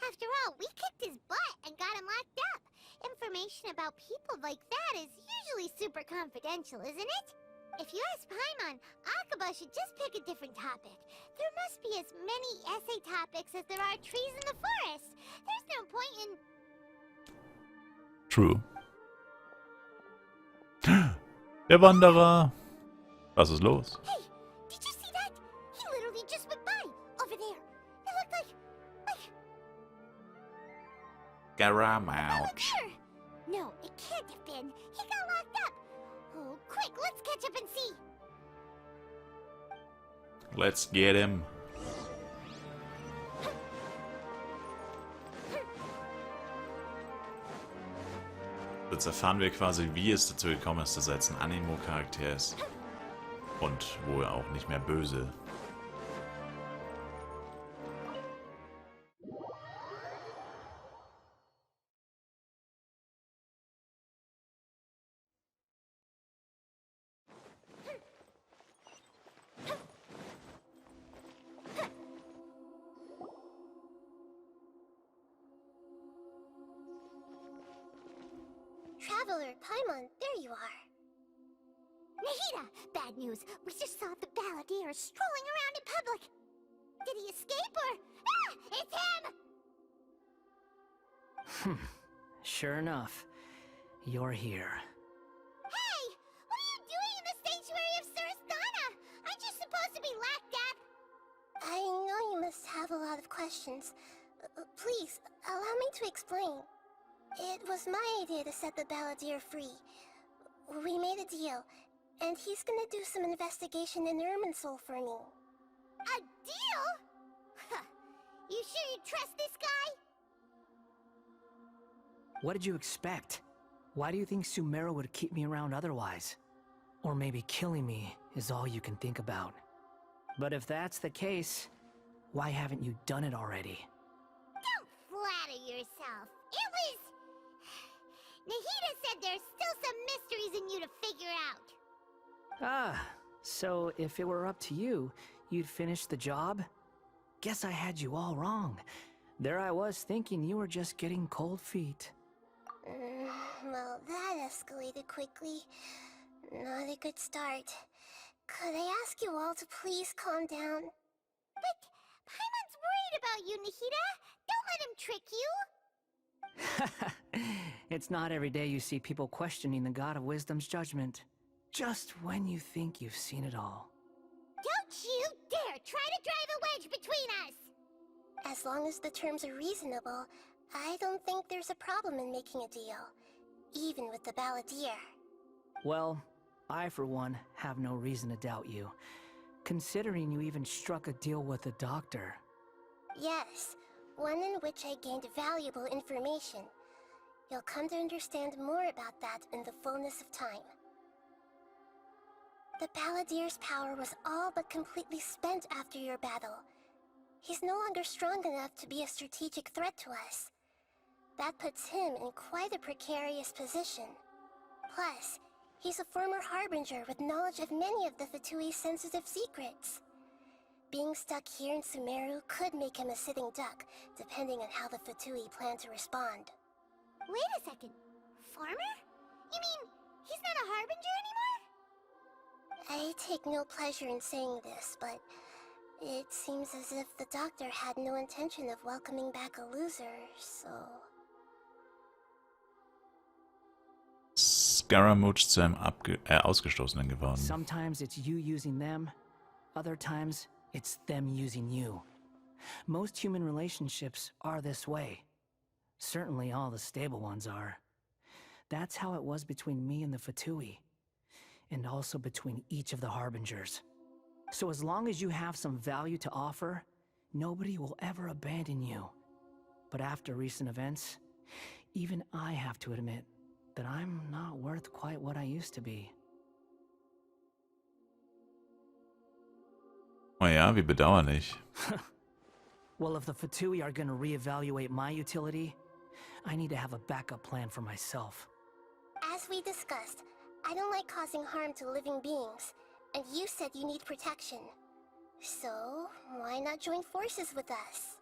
After all, we kicked his butt and got him locked up. Information about people like that is usually super confidential, isn't it? If you ask Paimon, Akaba should just pick a different topic. There must be as many essay topics as there are trees in the forest. There's no point in... True. Der Wanderer. Was ist los? Hey, did you see that? He literally just went by, over there. It looked like... Garamouch. Balladeer! No, it can't have been. He got locked up. Oh, quick, let's catch up and see. Let's get him. Jetzt erfahren wir quasi, wie es dazu gekommen ist, dass er jetzt ein Animo-Charakter ist. Und wohl auch nicht mehr böse. Traveler, Paimon, there you are. Nahida! Bad news. We just saw the balladeer strolling around in public. Did he escape or... Ah! It's him! Sure enough, you're here. Hey! What are you doing in the sanctuary of Surasthana? Aren't you supposed to be locked up? I know you must have a lot of questions. Please, allow me to explain. It was my idea to set the balladeer free. We made a deal, and he's gonna do some investigation in Irminsul for me. A deal? Huh. You sure you trust this guy? What did you expect? Why do you think Sumeru would keep me around otherwise? Or maybe killing me is all you can think about. But if that's the case, why haven't you done it already? Don't flatter yourself. It was... Nahida said there's still some mysteries in you to figure out. Ah, so if it were up to you, you'd finish the job? Guess I had you all wrong. There I was thinking you were just getting cold feet. Well, that escalated quickly. Not a good start. Could I ask you all to please calm down? But Paimon's worried about you, Nahida. Don't let him trick you. It's not every day you see people questioning the God of Wisdom's judgment. Just when you think you've seen it all. Don't you dare try to drive a wedge between us! As long as the terms are reasonable, I don't think there's a problem in making a deal. Even with the balladeer. Well, I for one have no reason to doubt you. Considering you even struck a deal with the doctor. Yes, one in which I gained valuable information. You'll come to understand more about that in the fullness of time. The balladeer's power was all but completely spent after your battle. He's no longer strong enough to be a strategic threat to us. That puts him in quite a precarious position. Plus, he's a former harbinger with knowledge of many of the Fatui's sensitive secrets. Being stuck here in Sumeru could make him a sitting duck, depending on how the Fatui plan to respond. Wait a second. Farmer? You mean, he's not a harbinger anymore? I take no pleasure in saying this, but it seems as if the doctor had no intention of welcoming back a loser, so... Scaramouche zu einem Ausgestoßenen geworden. Sometimes it's you using them, other times it's them using you. Most human relationships are this way. Certainly all the stable ones are. That's how it was between me and the Fatui. And also between each of the Harbingers. So as long as you have some value to offer, nobody will ever abandon you. But after recent events, even I have to admit that I'm not worth quite what I used to be. Oh ja, wie bedauerlich. Well, if the Fatui are gonna reevaluate my utility, I need to have a backup plan for myself. As we discussed, I don't like causing harm to living beings, and you said you need protection. So, why not join forces with us?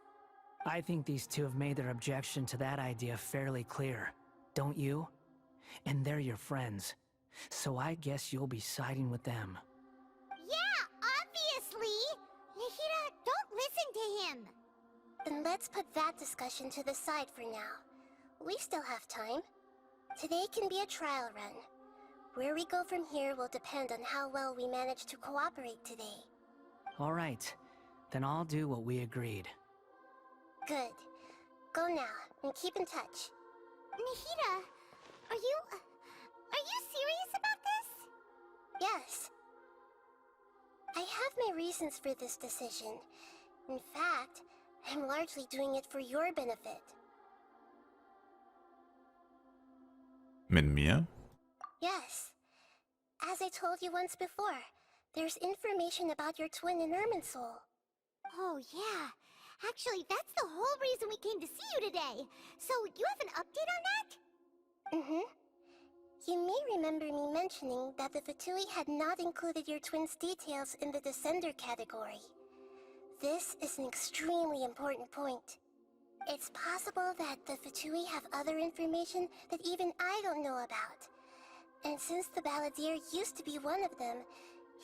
I think these two have made their objection to that idea fairly clear, don't you? And they're your friends, so I guess you'll be siding with them. Yeah, obviously! Nihira, don't listen to him! Then let's put that discussion to the side for now. We still have time. Today can be a trial run. Where we go from here will depend on how well we manage to cooperate today. All right, then I'll do what we agreed. Good. Go now, and keep in touch. Nihira, are you serious about this? Yes. I have my reasons for this decision. In fact, I'm largely doing it for your benefit. Mit mir? Yes. As I told you once before, there's information about your twin in Irminsul. Oh, yeah. Actually, that's the whole reason we came to see you today. So, you have an update on that? Mm-hmm. You may remember me mentioning that the Fatui had not included your twin's details in the Descender category. This is an extremely important point. It's possible that the Fatui have other information that even I don't know about. And since the Balladeer used to be one of them,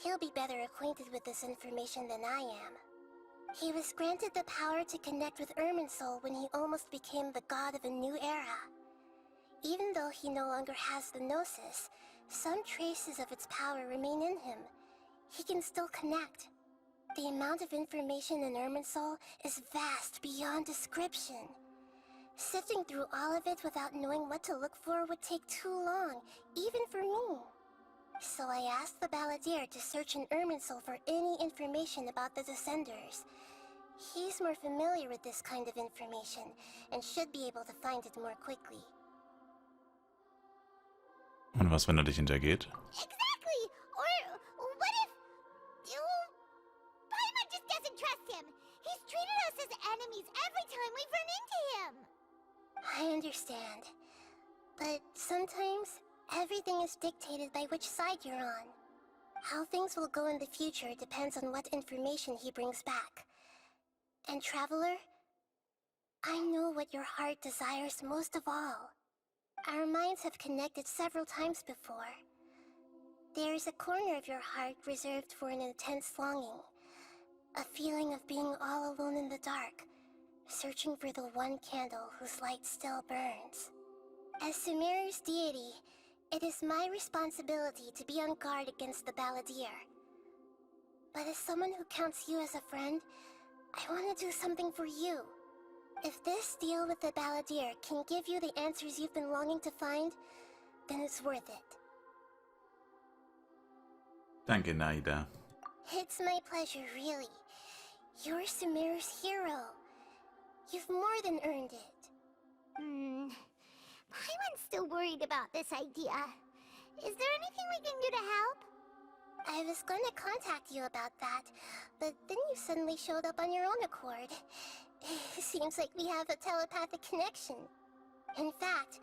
he'll be better acquainted with this information than I am. He was granted the power to connect with Irminsul when he almost became the god of a new era. Even though he no longer has the Gnosis, some traces of its power remain in him. He can still connect. The amount of information in Irminsul is vast beyond description. Sifting through all of it without knowing what to look for would take too long, even for me. So I asked the Balladeer to search in Irminsul for any information about the Descenders. He's more familiar with this kind of information, and should be able to find it more quickly. Und was, wenn er dich hintergeht? Exactly! Or what if... Paimon just doesn't trust him! He's treated us as enemies every time we've run into him! I understand. But sometimes, everything is dictated by which side you're on. How things will go in the future depends on what information he brings back. And Traveler, I know what your heart desires most of all. Our minds have connected several times before. There is a corner of your heart reserved for an intense longing. A feeling of being all alone in the dark, searching for the one candle whose light still burns. As Sumeru's deity, it is my responsibility to be on guard against the Balladeer. But as someone who counts you as a friend, I want to do something for you. If this deal with the Balladeer can give you the answers you've been longing to find, then it's worth it. Danke, Naida. It's my pleasure, really. You're Sumeru's hero. You've more than earned it. Paimon's still worried about this idea. Is there anything we can do to help? I was gonna contact you about that, but then you suddenly showed up on your own accord. Seems like we have a telepathic connection. In fact,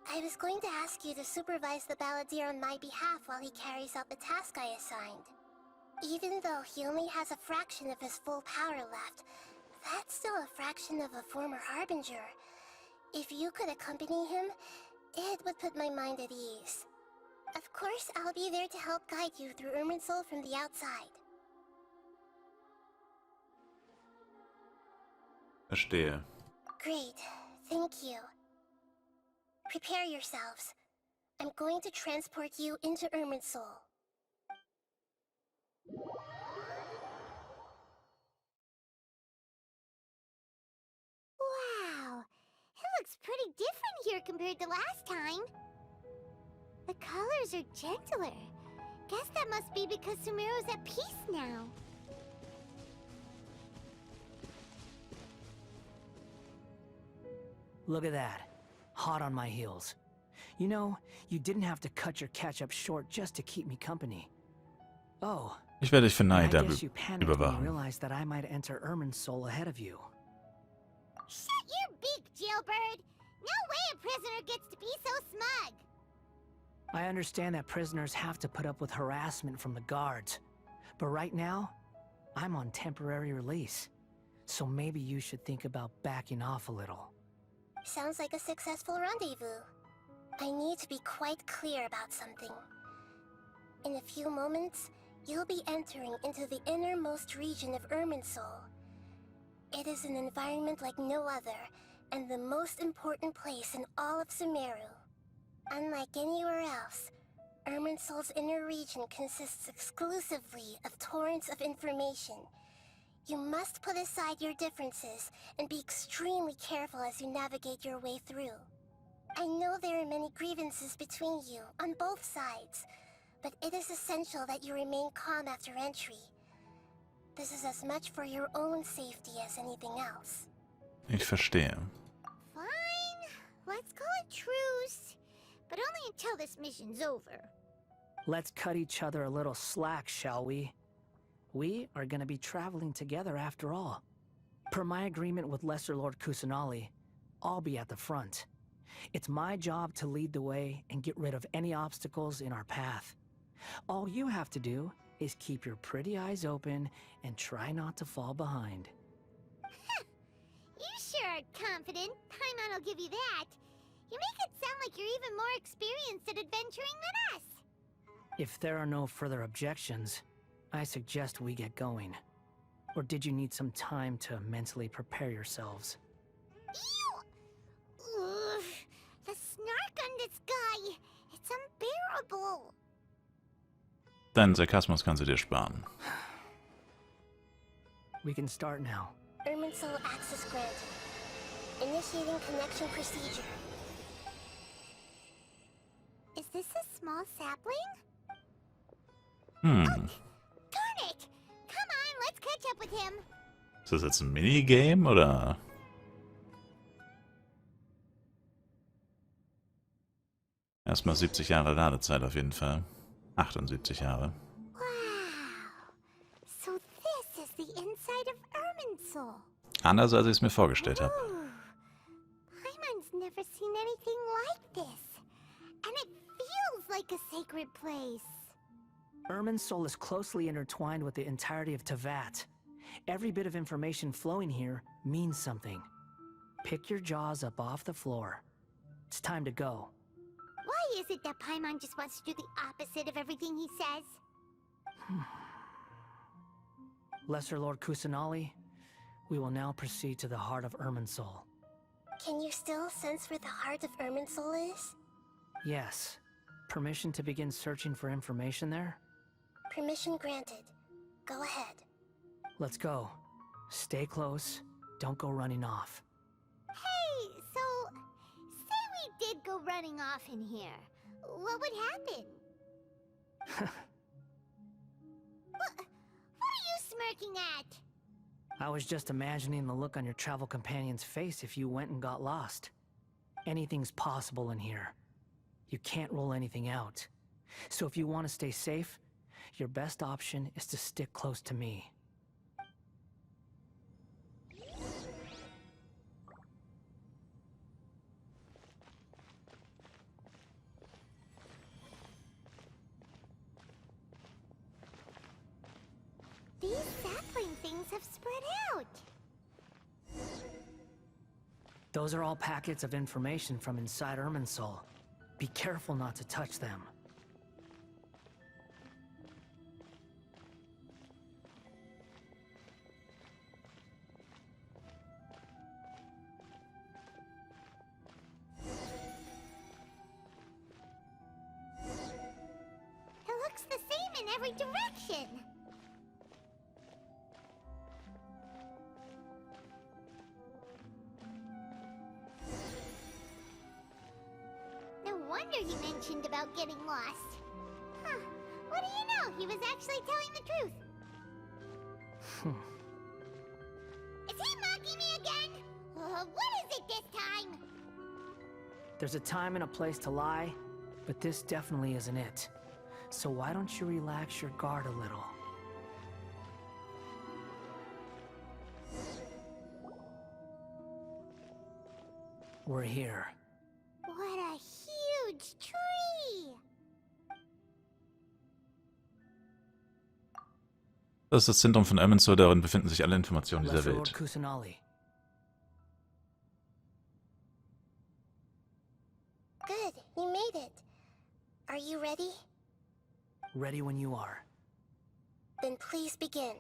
I was going to ask you to supervise the Balladeer on my behalf while he carries out the task I assigned. Even though he only has a fraction of his full power left, that's still a fraction of a former Harbinger. If you could accompany him, it would put my mind at ease. Of course, I'll be there to help guide you through Irminsul from the outside. Verstehe. Great, thank you. Prepare yourselves. I'm going to transport you into Irminsul. Wow, it looks pretty different here compared to last time. The colors are gentler. guess that must be because Sumeru's at peace now. Look at that. Hot on my heels. You know, you didn't have to cut your catch-up short just to keep me company. Oh, Ich werde dich für I Neid guess you panicked when you überwachen. realized that I might enter Ermin's soul ahead of you. Shut your beak, jailbird! No way a prisoner gets to be so smug! I understand that prisoners have to put up with harassment from the guards. But right now, I'm on temporary release. So maybe you should think about backing off a little. Sounds like a successful rendezvous. I need to be quite clear about something. In a few moments, you'll be entering into the innermost region of Irminsul. It is an environment like no other, and the most important place in all of Sumeru. Unlike anywhere else, Irminsul's inner region consists exclusively of torrents of information. You must put aside your differences and be extremely careful as you navigate your way through. I know there are many grievances between you, on both sides, but it is essential that you remain calm after entry. This is as much for your own safety as anything else. Ich verstehe. Fine. Let's call it truce. But only until this mission's over. Let's cut each other a little slack, shall we? We are gonna be traveling together after all. Per my agreement with Lesser Lord Kusanali, I'll be at the front. It's my job to lead the way and get rid of any obstacles in our path. All you have to do is keep your pretty eyes open and try not to fall behind. You sure are confident. Paimon will give you that. You make it sound like you're even more experienced at adventuring than us. If there are no further objections, I suggest we get going. Or did you need some time to mentally prepare yourselves? Ew! Ugh, the snark on this guy. It's unbearable. Deinen Sarkasmus kannst du dir sparen. We can start now. Irminsul access granted. Initiating connection procedure. Is this a small sapling? Hm. Darn it! Come on, let's catch up with him. Ist das jetzt ein Minigame oder? Erstmal 70 Jahre Ladezeit auf jeden Fall. 78 Jahre. Wow. So this is the inside of Irminsul. Anders als ich es mir vorgestellt habe. Paimon's never seen anything like this. And it feels like a sacred place. Irminsul is closely intertwined with the entirety of Tevat. Every bit of information flowing here means something. Pick your jaws up off the floor. It's time to go. Why is it that Paimon just wants to do the opposite of everything he says? Lesser Lord Kusanali, we will now proceed to the heart of Irminsul. Can you still sense where the heart of Irminsul is? Yes. Permission to begin searching for information there? Permission granted. Go ahead. Let's go. Stay close. Don't go running off. Hey, so say we did go running off in here. What would happen? What are you smirking at? I was just imagining the look on your travel companion's face if you went and got lost. Anything's possible in here. You can't rule anything out. So if you want to stay safe, your best option is to stick close to me. These sapling things have spread out. Those are all packets of information from inside Irminsul. Be careful not to touch them. It looks the same in every direction. No wonder he mentioned about getting lost. Huh, what do you he was actually telling the truth. Is he mocking me again? What is it this time? There's a time and a place to lie, but this definitely isn't it. So why don't you relax your guard a little? We're here. What a huge tree! Das ist das Zentrum von Irminsul, darin befinden sich alle Informationen dieser Left for Lord Welt. Kusanali. Good, you made it. Are you ready? Ready when you are. Then please begin.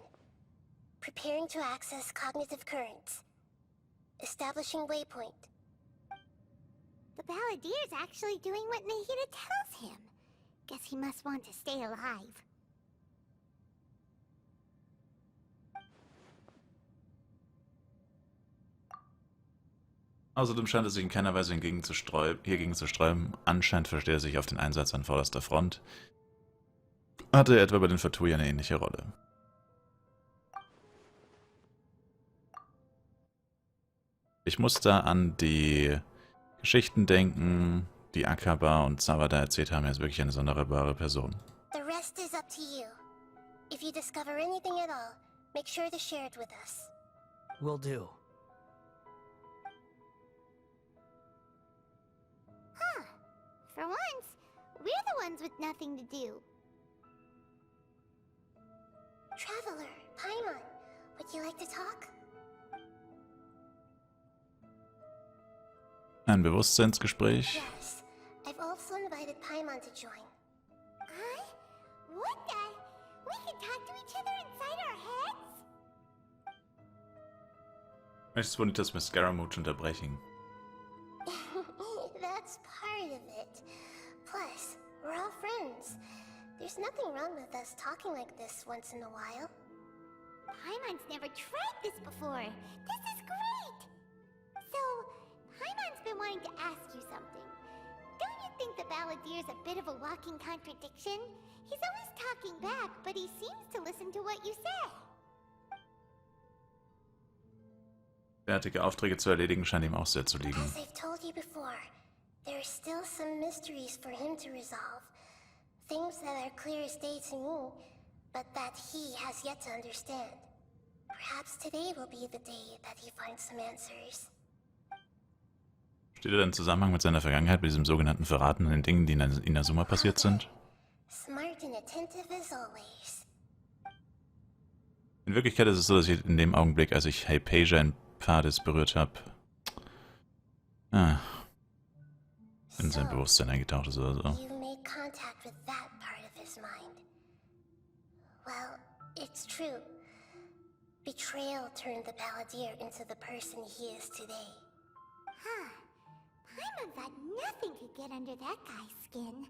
Preparing to access cognitive currents. Establishing waypoint. The Balladier's actually doing what Nahida tells him. Guess he must want to stay alive. Außerdem scheint er sich in keiner Weise hiergegen zu sträuben. Anscheinend versteht er sich auf den Einsatz an vorderster Front. Hatte er etwa bei den Fatui eine ähnliche Rolle. Ich muss da an die Geschichten denken, die Akaba und Zawada erzählt haben. Er ist wirklich eine sonderbare Person. The rest is up to you. If you discover anything at all, make sure to share it with us. Will do. Huh. For once, we're the ones with nothing to do. Traveler, Paimon, would you like to talk? Ein Bewusstseinsgespräch. Yes. I've also invited Paimon to join. Huh? What the? We can talk to each other inside our heads? Möchtest du wohl nicht das mit Scaramouche unterbrechen? That's part of it. Plus, we're all friends. There's nothing wrong with us talking like this once in a while. Paimon's never tried this before. This is great! So, Paimon's been wanting to ask you something. Don't you think the Balladier's a bit of a walking contradiction? He's always talking back, but he seems to listen to what you say. Fertige Aufträge zu erledigen scheint ihm auch sehr zu liegen. As I've told you before, there are still some mysteries for him to resolve. Things that are clear as day to me, but that he has yet to understand. Perhaps today will be the day that he finds some answers. Steht er denn im Zusammenhang mit seiner Vergangenheit, mit diesem sogenannten Verraten an den Dingen, die in Inazuma passiert sind? Smart and attentive as always. In Wirklichkeit ist es so, dass ich in dem Augenblick, als ich Hypatia in Pades berührt habe, in sein Bewusstsein eingetaucht ist oder so. You made contact with that part of his mind. Well, it's true. Betrayal turned the Balladier into the person he is today. Huh. Paimon thought nothing could get under that guy's skin.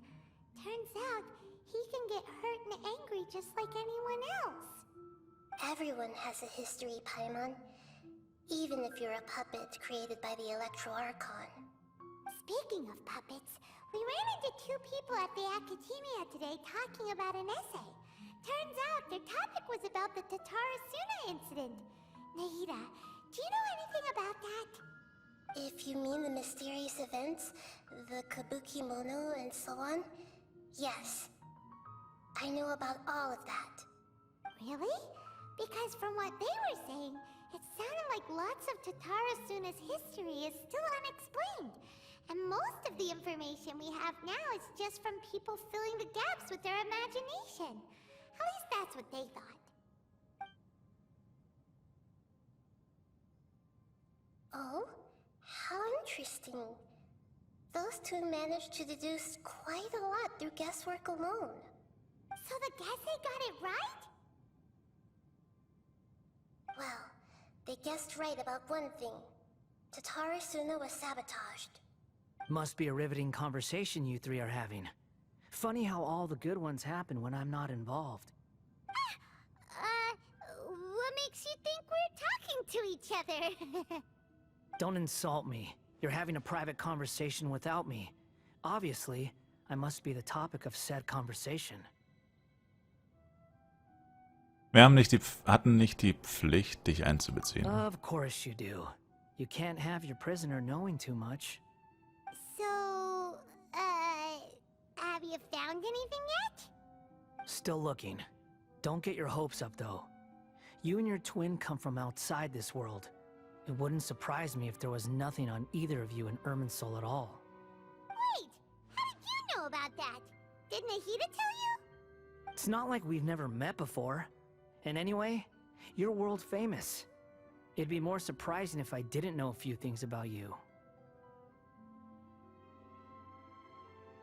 Turns out, he can get hurt and angry just like anyone else. Everyone has a history, Paimon. Even if you're a puppet created by the Electro-Archon. Speaking of puppets, we ran into two people at the Academia today talking about an essay. Turns out their topic was about the Tatarasuna incident. Nahida, do you know anything about that? If you mean the mysterious events, the Kabuki Mono and so on, yes. I know about all of that. Really? Because from what they were saying, it sounded like lots of Tatarasuna's history is still unexplained. And most of the information we have now is just from people filling the gaps with their imagination. At least that's what they thought. Oh? How interesting. Those two managed to deduce quite a lot through guesswork alone. So the Gesse got it right? Well, they guessed right about one thing. Tatarasuna was sabotaged. Must be a riveting conversation you three are having. Funny how all the good ones happen when I'm not involved. What makes you think we're talking to each other? Don't insult me. You're having a private conversation without me. Obviously, I must be the topic of said conversation. Wir haben nicht hatten nicht die Pflicht, dich einzubeziehen. Of course you do. You can't have your prisoner knowing too much. So, have you found anything yet? Still looking. Don't get your hopes up, though. You and your twin come from outside this world. It wouldn't surprise me if there was nothing on either of you in Irminsul at all. Wait, how did you know about that? Did Nahida tell you? It's not like we've never met before. And anyway, you're world famous. It'd be more surprising if I didn't know a few things about you.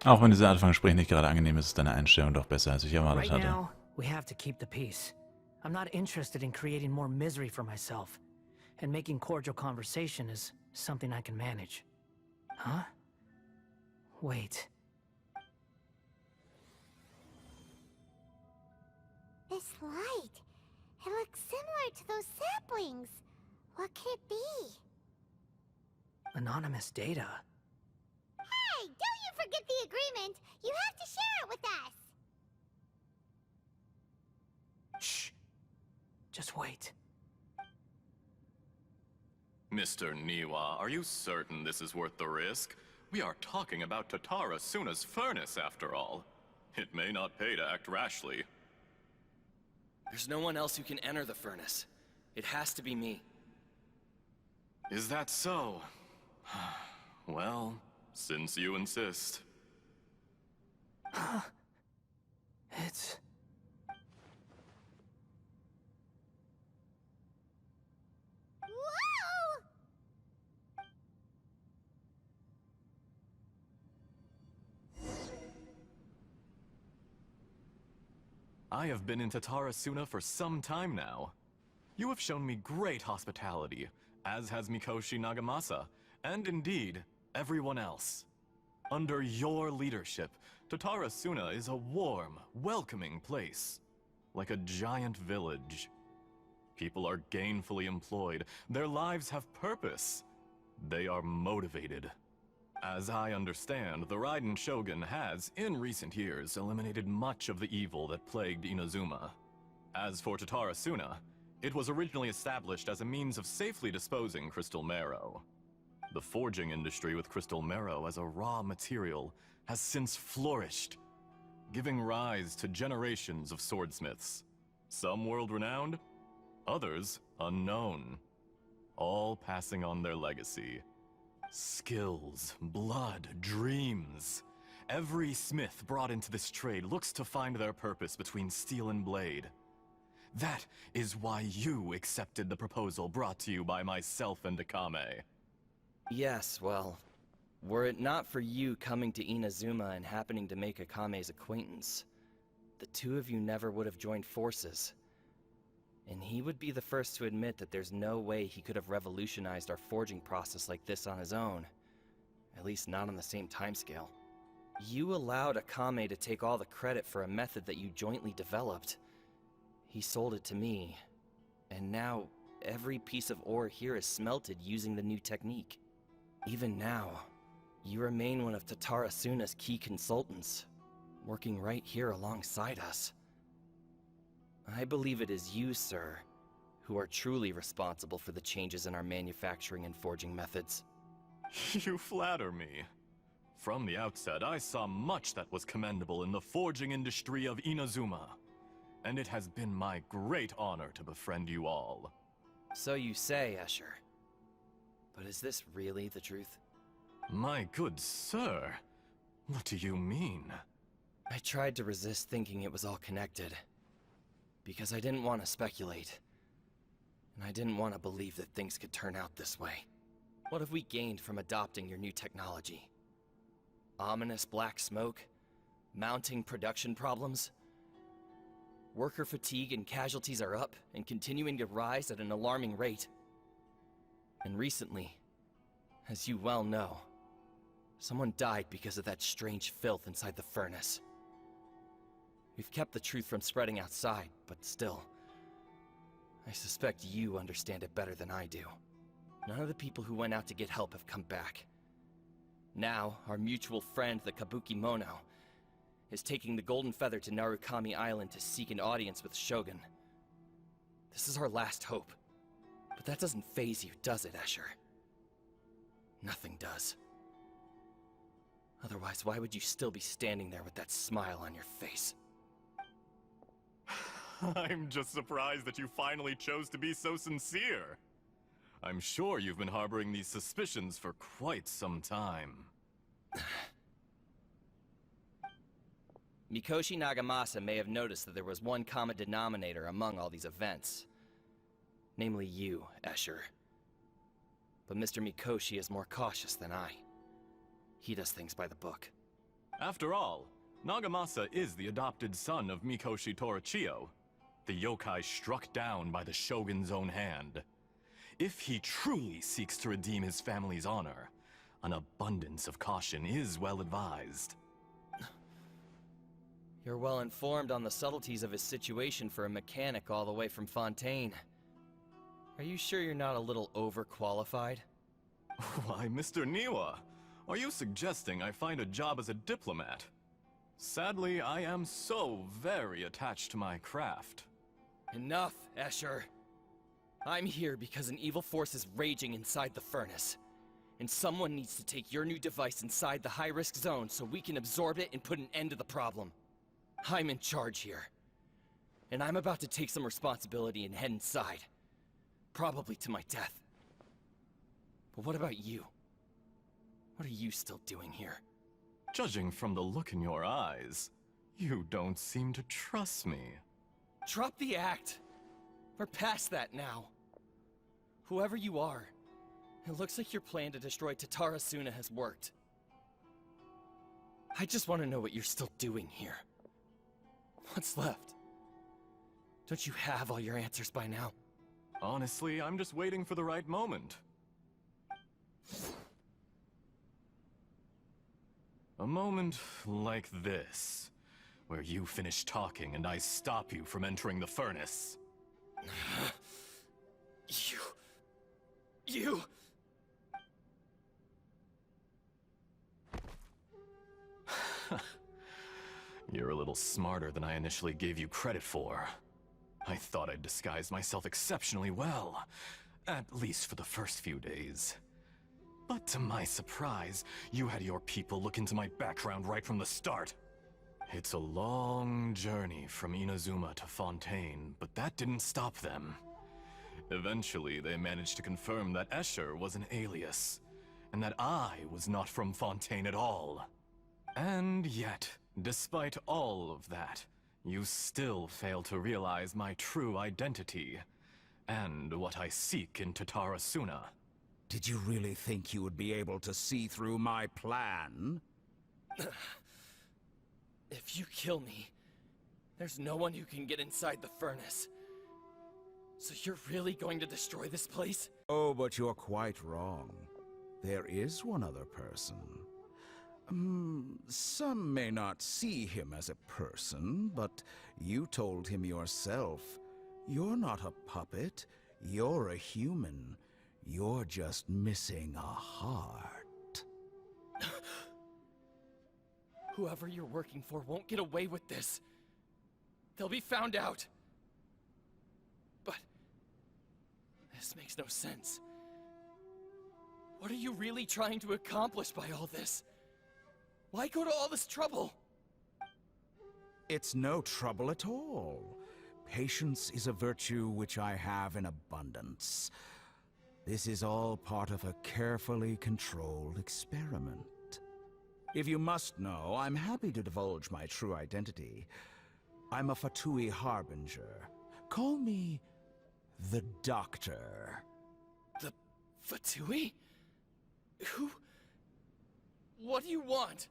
Auch wenn diese Art von Gespräch nicht gerade angenehm ist, ist deine Einstellung doch besser, als ich erwartet Right hatte. now, we have to keep the peace. I'm not interested in creating more misery for myself. And making cordial conversation is something I can manage. Huh? Wait. This light. It looks similar to those saplings. What could it be? Anonymous data. Hey, don't you forget the agreement! You have to share it with us! Shh. Just wait. Mr. Niwa, are you certain this is worth the risk? We are talking about Tatara Suna's furnace, after all. It may not pay to act rashly. There's no one else who can enter the furnace. It has to be me. Is that so? Well, since you insist. It's... Whoa! I have been in Tatara Suna for some time now. You have shown me great hospitality, as has Mikoshi Nagamasa, and indeed, everyone else. Under your leadership, Tatara Suna is a warm, welcoming place. Like a giant village. People are gainfully employed. Their lives have purpose. They are motivated. As I understand, the Raiden Shogun has, in recent years, eliminated much of the evil that plagued Inazuma. As for Tatara Suna, it was originally established as a means of safely disposing crystal marrow. The forging industry with crystal marrow as a raw material has since flourished, giving rise to generations of swordsmiths. Some world-renowned, others unknown, all passing on their legacy. Skills, blood, dreams. Every smith brought into this trade looks to find their purpose between steel and blade. That is why you accepted the proposal brought to you by myself and Akame. Yes, well, were it not for you coming to Inazuma and happening to make Akame's acquaintance, the two of you never would have joined forces. And he would be the first to admit that there's no way he could have revolutionized our forging process like this on his own. At least not on the same timescale. You allowed Akame to take all the credit for a method that you jointly developed. He sold it to me, and now every piece of ore here is smelted using the new technique. Even now, you remain one of Tatara Suna's key consultants, working right here alongside us. I believe it is you, sir, who are truly responsible for the changes in our manufacturing and forging methods. You flatter me. From the outset, I saw much that was commendable in the forging industry of Inazuma. And it has been my great honor to befriend you all. So you say, Escher. But is this really the truth? My good sir, what do you mean? I tried to resist thinking it was all connected. Because I didn't want to speculate. And I didn't want to believe that things could turn out this way. What have we gained from adopting your new technology? Ominous black smoke? Mounting production problems? Worker fatigue and casualties are up and continuing to rise at an alarming rate. And recently, as you well know, someone died because of that strange filth inside the furnace. We've kept the truth from spreading outside, but still, I suspect you understand it better than I do. None of the people who went out to get help have come back. Now, our mutual friend, the Kabuki Mono, is taking the Golden Feather to Narukami Island to seek an audience with Shogun. This is our last hope. But that doesn't faze you, does it, Escher? Nothing does. Otherwise, why would you still be standing there with that smile on your face? I'm just surprised that you finally chose to be so sincere. I'm sure you've been harboring these suspicions for quite some time. Mikoshi Nagamasa may have noticed that there was one common denominator among all these events. Namely you, Escher. But Mr. Mikoshi is more cautious than I. He does things by the book. After all, Nagamasa is the adopted son of Mikoshi Torichio, the yokai struck down by the Shogun's own hand. If he truly seeks to redeem his family's honor, an abundance of caution is well advised. You're well informed on the subtleties of his situation for a mechanic all the way from Fontaine. Are you sure you're not a little overqualified? Why, Mr. Niwa, are you suggesting I find a job as a diplomat? Sadly, I am so very attached to my craft. Enough, Escher. I'm here because an evil force is raging inside the furnace. And someone needs to take your new device inside the high-risk zone so we can absorb it and put an end to the problem. I'm in charge here. And I'm about to take some responsibility and head inside. Probably to my death. But what about you? What are you still doing here? Judging from the look in your eyes, you don't seem to trust me. Drop the act! We're past that now. Whoever you are, it looks like your plan to destroy Tatarasuna has worked. I just want to know what you're still doing here. What's left? Don't you have all your answers by now? Honestly, I'm just waiting for the right moment. A moment like this, where you finish talking and I stop you from entering the furnace. You... You're a little smarter than I initially gave you credit for. I thought I'd disguised myself exceptionally well, at least for the first few days. But to my surprise, you had your people look into my background right from the start. It's a long journey from Inazuma to Fontaine, but that didn't stop them. Eventually, they managed to confirm that Escher was an alias, and that I was not from Fontaine at all. And yet, despite all of that, you still fail to realize my true identity, and what I seek in Tatarasuna. Did you really think you would be able to see through my plan? If you kill me, there's no one who can get inside the furnace. So you're really going to destroy this place? Oh, but you're quite wrong. There is one other person. Some may not see him as a person, but you told him yourself. You're not a puppet. You're a human. You're just missing a heart. Whoever you're working for won't get away with this. They'll be found out. But this makes no sense. What are you really trying to accomplish by all this? Why go to all this trouble? It's no trouble at all. Patience is a virtue which I have in abundance. This is all part of a carefully controlled experiment. If you must know, I'm happy to divulge my true identity. I'm a Fatui Harbinger. Call me the Doctor. The Fatui? Who? What do you want?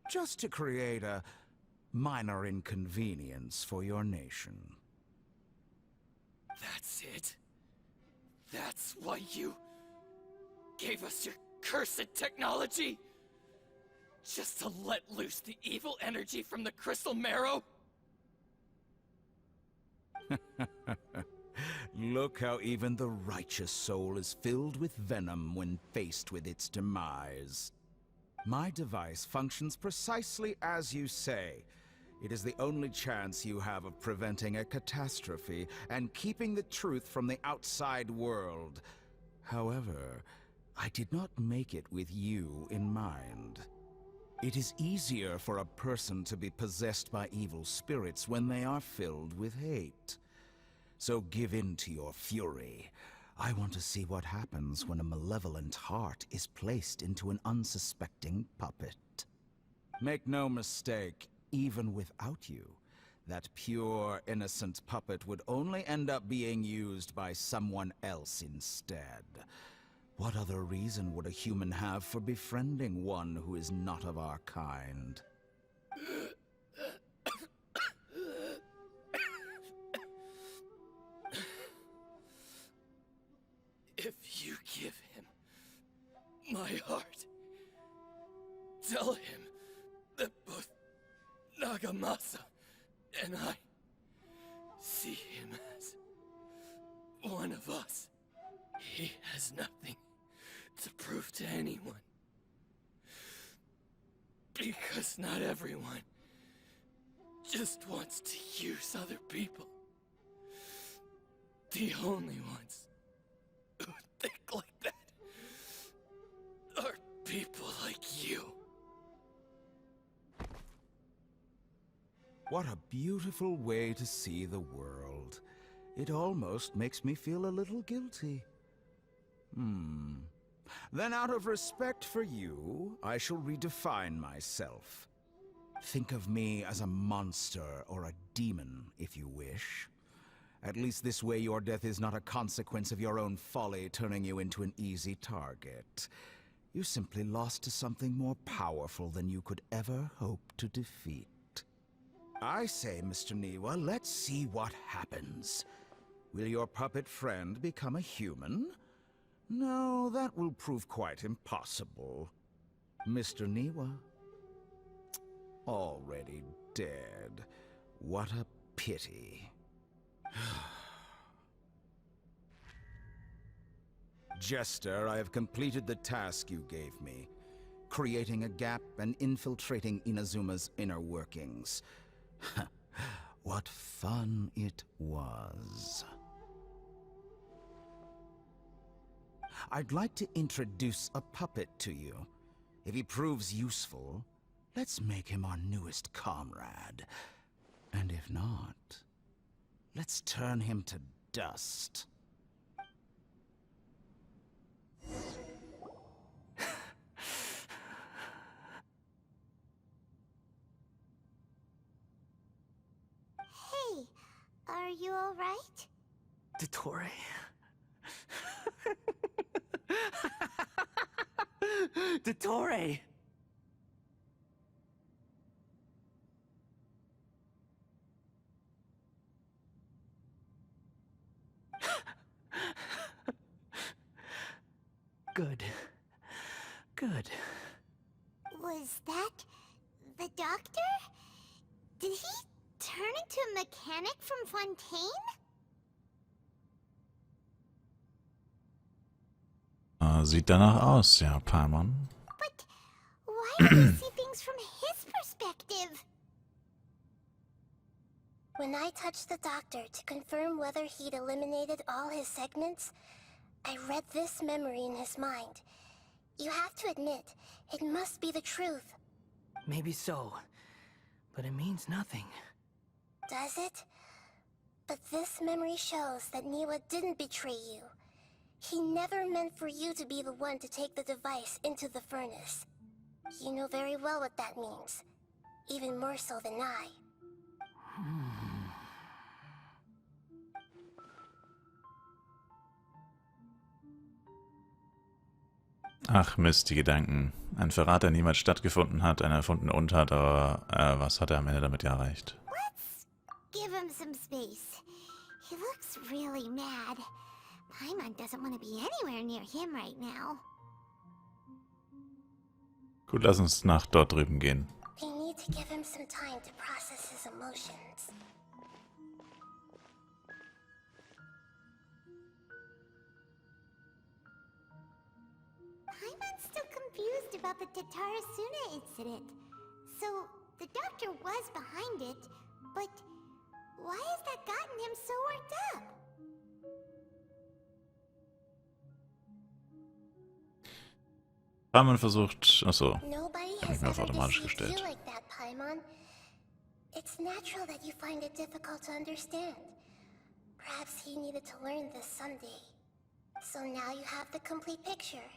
Just to create a minor inconvenience for your nation. That's it? That's why you gave us your cursed technology? Just to let loose the evil energy from the crystal marrow? Look how even the righteous soul is filled with venom when faced with its demise. My device functions precisely as you say. It is the only chance you have of preventing a catastrophe and keeping the truth from the outside world. However, I did not make it with you in mind. It is easier for a person to be possessed by evil spirits when they are filled with hate. So give in to your fury. I want to see what happens when a malevolent heart is placed into an unsuspecting puppet. Make no mistake, even without you, that pure, innocent puppet would only end up being used by someone else instead. What other reason would a human have for befriending one who is not of our kind? If you give him my heart, tell him that both Nagamasa and I see him as one of us. He has nothing to prove to anyone. Because not everyone just wants to use other people. The only ones who think like that are people like you. What a beautiful way to see the world. It almost makes me feel a little guilty. Then out of respect for you, I shall redefine myself. Think of me as a monster or a demon, if you wish. At least this way your death is not a consequence of your own folly turning you into an easy target. You simply lost to something more powerful than you could ever hope to defeat. I say, Mr. Niwa, let's see what happens. Will your puppet friend become a human? No, that will prove quite impossible. Mr. Niwa? Already dead. What a pity. Jester, I have completed the task you gave me. Creating a gap and infiltrating Inazuma's inner workings. What fun it was. I'd like to introduce a puppet to you. If he proves useful, let's make him our newest comrade. And if not, let's turn him to dust. Hey, are you alright? Dottore? Dottore! Good. Good. Was that the doctor? Did he turn into a mechanic from Fontaine? Sieht danach aus, ja, Paimon. But why do you see things from his perspective? When I touched the doctor to confirm whether he'd eliminated all his segments, I read this memory in his mind. You have to admit, it must be the truth. Maybe so, but it means nothing. Does it? But this memory shows that Niwa didn't betray you. He never meant for you to be the one to take the device into the furnace. You know very well what that means. Even more so than I. Ach Mist, die Gedanken. Ein Verrat, der niemals stattgefunden hat, eine erfundene Untat, aber was hat er am Ende damit erreicht? Let's give him some space. He looks really mad. Paimon doesn't want to be anywhere near him right now. Gut, lass uns nach dort drüben gehen. They need to give him some time to process his emotions. Paimon's still confused about the Tatarasuna incident. So, the doctor was behind it, but why has that gotten him so worked up? Paimon versucht... Achso, Nobody hab has ich mir auf ever automatisch deceived you gestellt. like that, Paimon. It's natural that you find it difficult to understand. Perhaps he needed to learn this someday. So now you have the complete picture.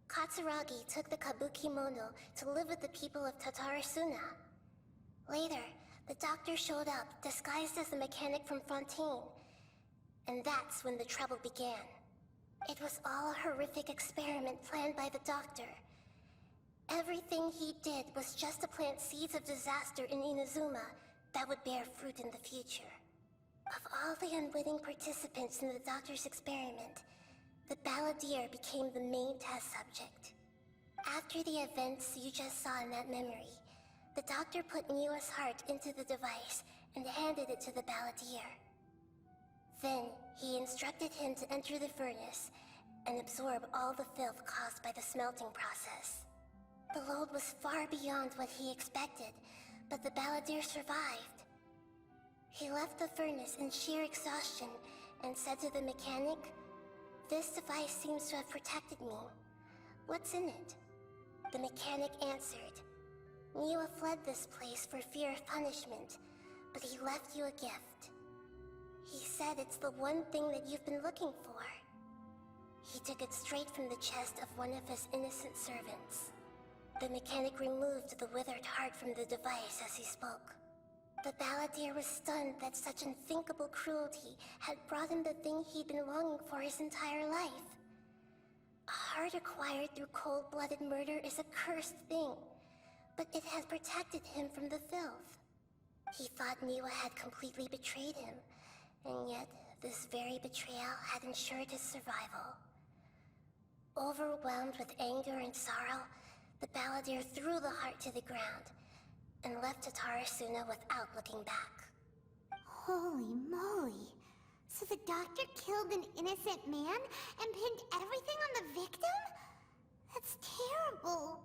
Katsuragi took the kabuki mono to live with the people of Tatarasuna. Later, the doctor showed up, disguised as a mechanic from Fontaine. And that's when the trouble began. It was all a horrific experiment planned by the doctor. Everything he did was just to plant seeds of disaster in Inazuma that would bear fruit in the future. Of all the unwitting participants in the doctor's experiment, the balladeer became the main test subject. After the events you just saw in that memory, the doctor put Niwa's heart into the device and handed it to the balladeer. Then, he instructed him to enter the furnace and absorb all the filth caused by the smelting process. The load was far beyond what he expected, but the balladeer survived. He left the furnace in sheer exhaustion and said to the mechanic, "This device seems to have protected me. What's in it?" The mechanic answered, "Niwa fled this place for fear of punishment, but he left you a gift. He said it's the one thing that you've been looking for." He took it straight from the chest of one of his innocent servants. The mechanic removed the withered heart from the device as he spoke. The balladeer was stunned that such unthinkable cruelty had brought him the thing he'd been longing for his entire life. A heart acquired through cold-blooded murder is a cursed thing, but it had protected him from the filth. He thought Niwa had completely betrayed him, and yet this very betrayal had ensured his survival. Overwhelmed with anger and sorrow, the balladeer threw the heart to the ground and left Tatarasuna without looking back. Holy moly! So the doctor killed an innocent man and pinned everything on the victim? That's terrible.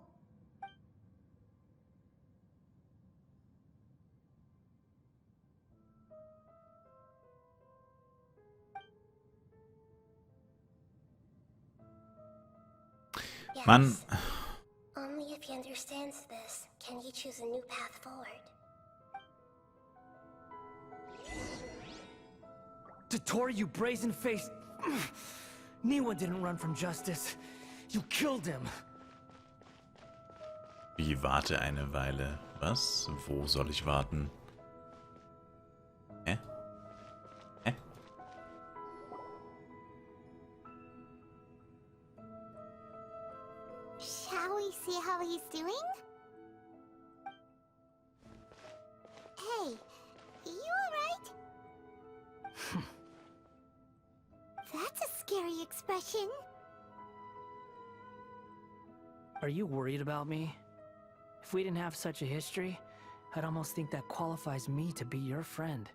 Yes. Mann, Only if he understands this can he choose a new path forward. Tottori, you brazen-faced... Niwa didn't run from justice. You killed him. wie warte eine Weile? Was? Wo soll ich warten? Hä? Hä? Shall we see how he's doing? Hey, you alright? That's a scary expression. Are you worried about me? If we didn't have such a history, I'd almost think that qualifies me to be your friend.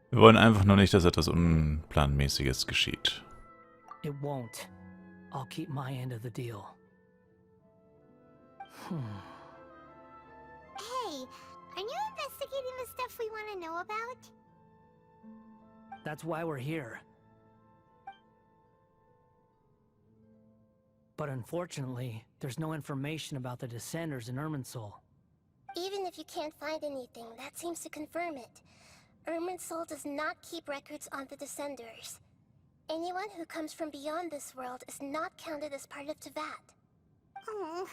Wir wollen einfach nur nicht, dass etwas Unplanmäßiges geschieht. It won't. I'll keep my end of the deal. Hey, are you investigating the stuff we want to know about? That's why we're here. But unfortunately, there's no information about the Descenders in Irminsul. Even if you can't find anything, that seems to confirm it. Irminsul does not keep records on the Descenders. Anyone who comes from beyond this world is not counted as part of Tevat. Oh,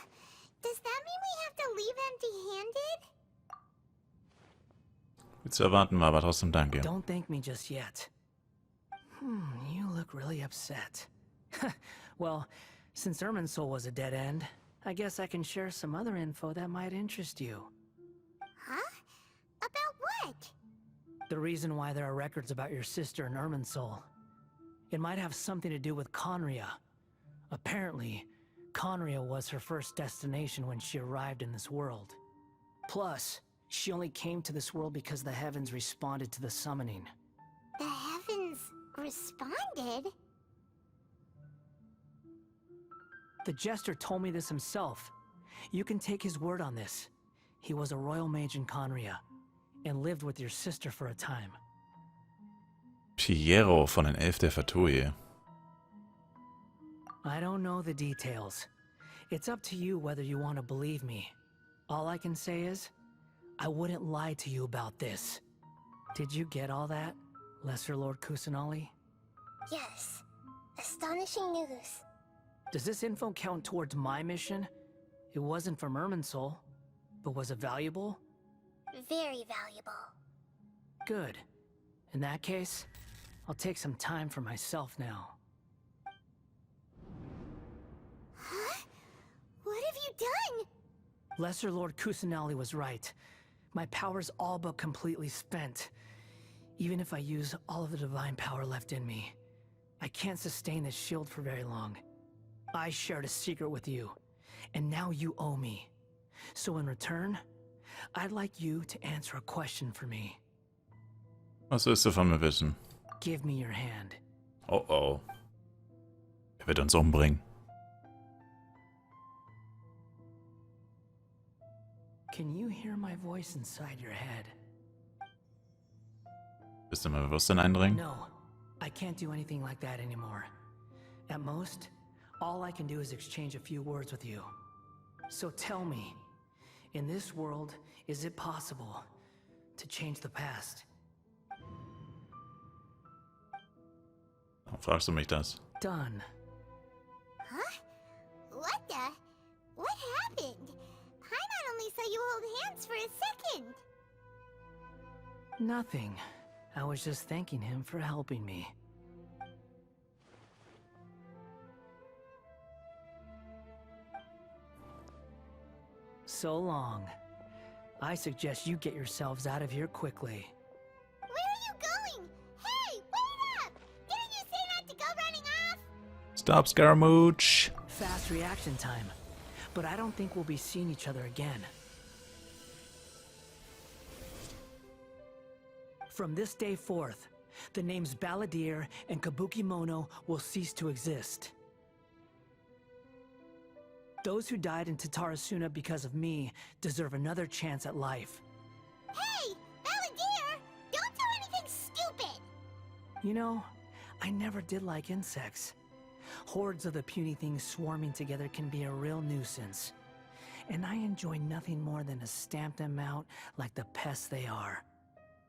does that mean we have to leave empty-handed? Viel zu erwarten war, aber trotzdem danke. Don't thank me just yet. You look really upset. Well, since Irminsul was a dead end, I guess I can share some other info that might interest you. Huh? About what? The reason why there are records about your sister in Irminsul. It might have something to do with Conria. Apparently, Conria was her first destination when she arrived in this world. Plus, she only came to this world because the heavens responded to the summoning. The heavens responded? The Jester told me this himself. You can take his word on this. He was a royal mage in Conria and lived with your sister for a time. Piero von den Elf der Fatui. I don't know the details. It's up to you whether you want to believe me. All I can say is, I wouldn't lie to you about this. Did you get all that, Lesser Lord Kusanali? Yes. Astonishing news. Does this info count towards my mission? It wasn't from Irminsul, but was it valuable? Very valuable. Good. In that case, I'll take some time for myself now. Huh? What have you done? Lesser Lord Kusanali was right. My power's all but completely spent. Even if I use all of the divine power left in me, I can't sustain this shield for very long. I shared a secret with you, and now you owe me. So in return, I'd like you to answer a question for me. Was willst du von mir wissen? Give me your hand. Oh oh. Er wird uns umbringen. Can you hear my voice inside your head? Bist du mal Bewusstsein eindringen? No, I can't do anything like that anymore. At most, all I can do is exchange a few words with you. So tell me, in this world, is it possible to change the past? Warum fragst du mich das? Done. Huh? What the? What happened? Paimon only saw you hold hands for a second. Nothing. I was just thanking him for helping me. So long. I suggest you get yourselves out of here quickly. Where are you going? Hey, wait up! Didn't you say not to go running off? Stop, Scaramouche! Fast reaction time. But I don't think we'll be seeing each other again. From this day forth, the names Balladeer and Kabukimono will cease to exist. Those who died in Tatarasuna because of me deserve another chance at life. Hey, Balladeer! Don't do anything stupid! You know, I never did like insects. Hordes of the puny things swarming together can be a real nuisance. And I enjoy nothing more than to stamp them out like the pests they are.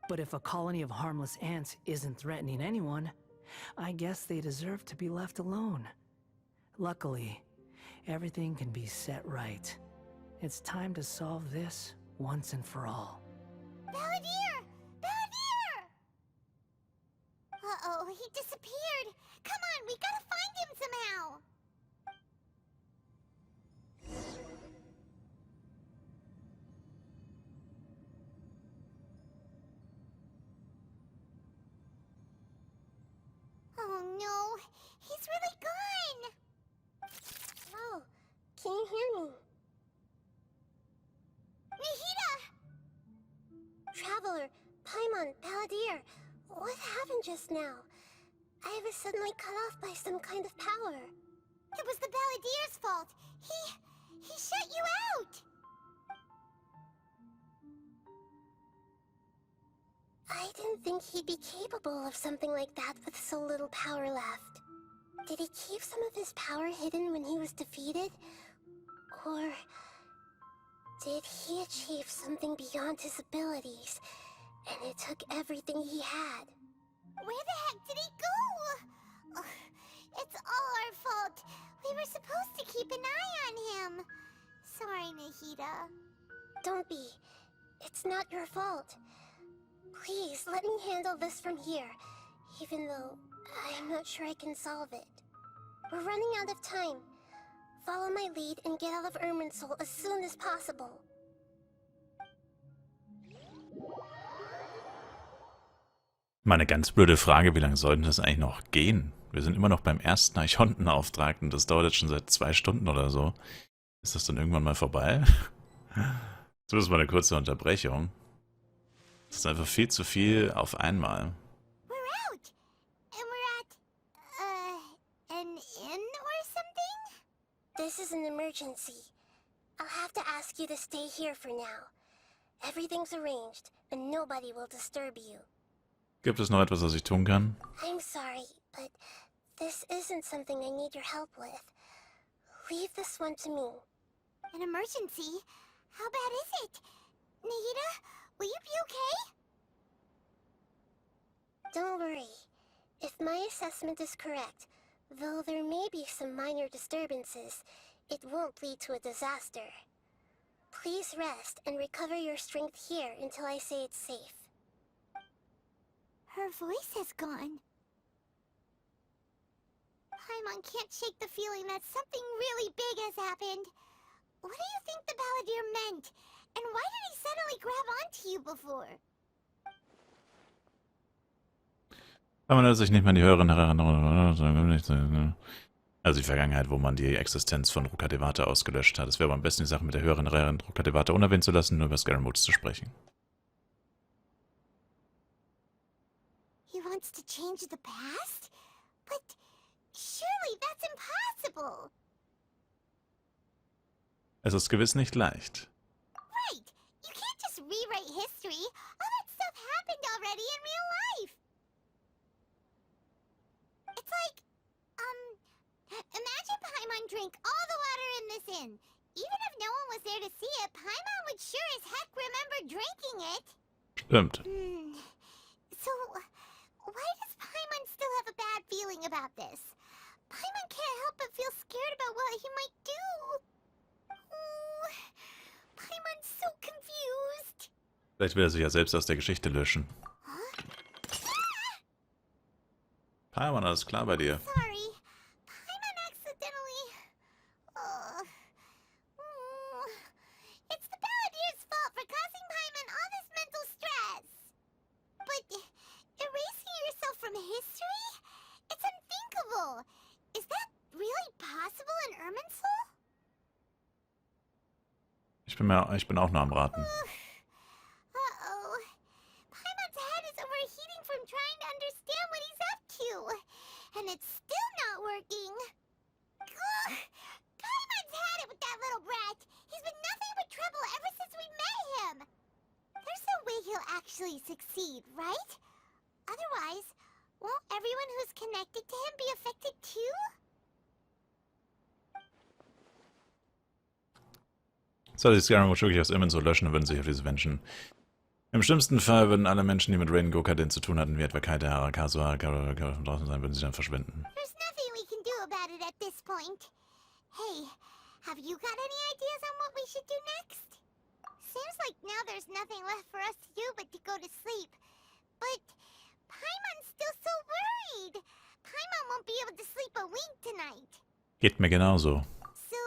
But if a colony of harmless ants isn't threatening anyone, I guess they deserve to be left alone. Luckily, everything can be set right. It's time to solve this once and for all. Balladeer! Balladeer! Uh-oh, he disappeared. Come on, we gotta find him somehow. Oh no, he's really gone. Oh, can you hear me? Nahida! Traveler, Paimon, Balladeer, what happened just now? I was suddenly cut off by some kind of power. It was the Balladeer's fault. He shut you out. I didn't think he'd be capable of something like that with so little power left. Did he keep some of his power hidden when he was defeated? Or did he achieve something beyond his abilities, and it took everything he had? Where the heck did he go? Ugh, it's all our fault. We were supposed to keep an eye on him. Sorry, Nahida. Don't be. It's not your fault. Please, let me handle this from here, even though I'm not sure I can solve it. We're running out of time. Follow my lead and get out of Irminsul as soon as possible. Mal eine ganz blöde Frage, wie lange soll denn das eigentlich noch gehen? Wir sind immer noch beim ersten Archontenauftrag und das dauert jetzt schon seit 2 Stunden oder so. Ist das dann irgendwann mal vorbei? So ist mal eine kurze Unterbrechung. Das ist einfach viel zu viel auf einmal. We're out. And we're at, an inn or something? this is an emergency. I'll have to ask you to stay here for now. Everything's arranged, and nobody will disturb you. Gibt es noch etwas, was ich tun kann? I'm sorry, but this isn't something I need your help with. Leave this one to me. An emergency? How bad is it? Nahida, will you be okay? Don't worry. If my assessment is correct, though there may be some minor disturbances, it won't lead to a disaster. Please rest and recover your strength here until I say it's safe. Her voice has gone. Paimon can't shake the feeling that something really big has happened. What do you think the Balladeer meant? And why did he suddenly grab onto you before? Weil man sich nicht mehr an die höheren Erinnerungen, also die Vergangenheit, wo man die Existenz von Rukadevata ausgelöscht hat. Es wäre aber am besten die Sache mit der höheren Rukadevata unerwähnt zu lassen, nur über Scaramouche zu sprechen. He wants to change the past? But surely that's impossible. Es ist gewiss nicht leicht. Right. You can't just rewrite history. All that stuff happened already in real life. It's like, imagine Paimon drank all the water in this inn. Even if no one was there to see it, Paimon would sure as heck remember drinking it. Stimmt. So, why does Paimon still have a bad feeling about this? Paimon can't help but feel scared about what he might do. Paimon's so confused. Vielleicht will er sich ja selbst aus der Geschichte löschen. Paimon, alles klar bei dir? Sorry. Paimon accidentally... It's the Balladeer's fault for causing Paimon all this mental stress. But erasing yourself from history? It's unthinkable. Is that really possible in Irminsul? Ich bin auch noch am Raten. Uh-oh. Paimon's head is overheating from trying to understand what he's up to. And it's still not working. Ugh. Paimon's had it with that little brat. He's been nothing but trouble ever since we met him. There's no way he'll actually succeed, right? Otherwise, won't everyone who's connected to him be affected too? Sollte die Scaramouche wirklich aus Irminsul löschen, würden sich auf diese Menschen. Im schlimmsten Fall würden alle Menschen, die mit Rain Gokadin zu tun hatten, wie etwa Kaite, Harakasua, draußen sein, würden sie dann verschwinden. There's nothing we can do about it at this point. Hey, have you got any ideas on what we should do next? Seems like now there's nothing left for us to do but to go to sleep. But Paimon's still so worried. Paimon won't be able to sleep a wink tonight. Geht mir genauso. So,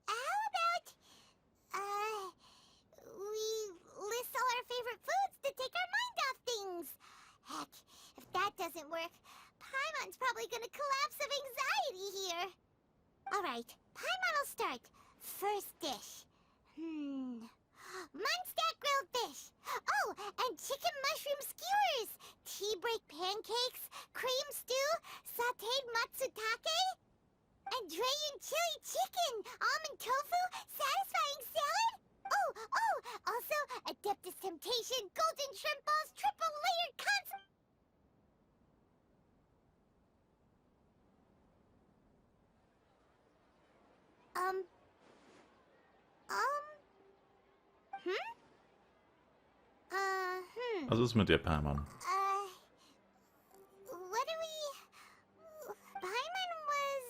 how about, we list all our favorite foods to take our mind off things? Heck, if that doesn't work, Paimon's probably gonna collapse of anxiety here. Alright, Paimon will start. First dish. Munstack grilled fish. Oh, and chicken mushroom skewers. Tea break pancakes. Cream stew. Sauteed matsutake. And Drayan chili chicken. Almond tofu. Satisfying salad. Oh, also Adeptus Temptation. Golden shrimp balls. Triple layered consomme. Was ist mit dir, Paimon? What do we... Paimon was,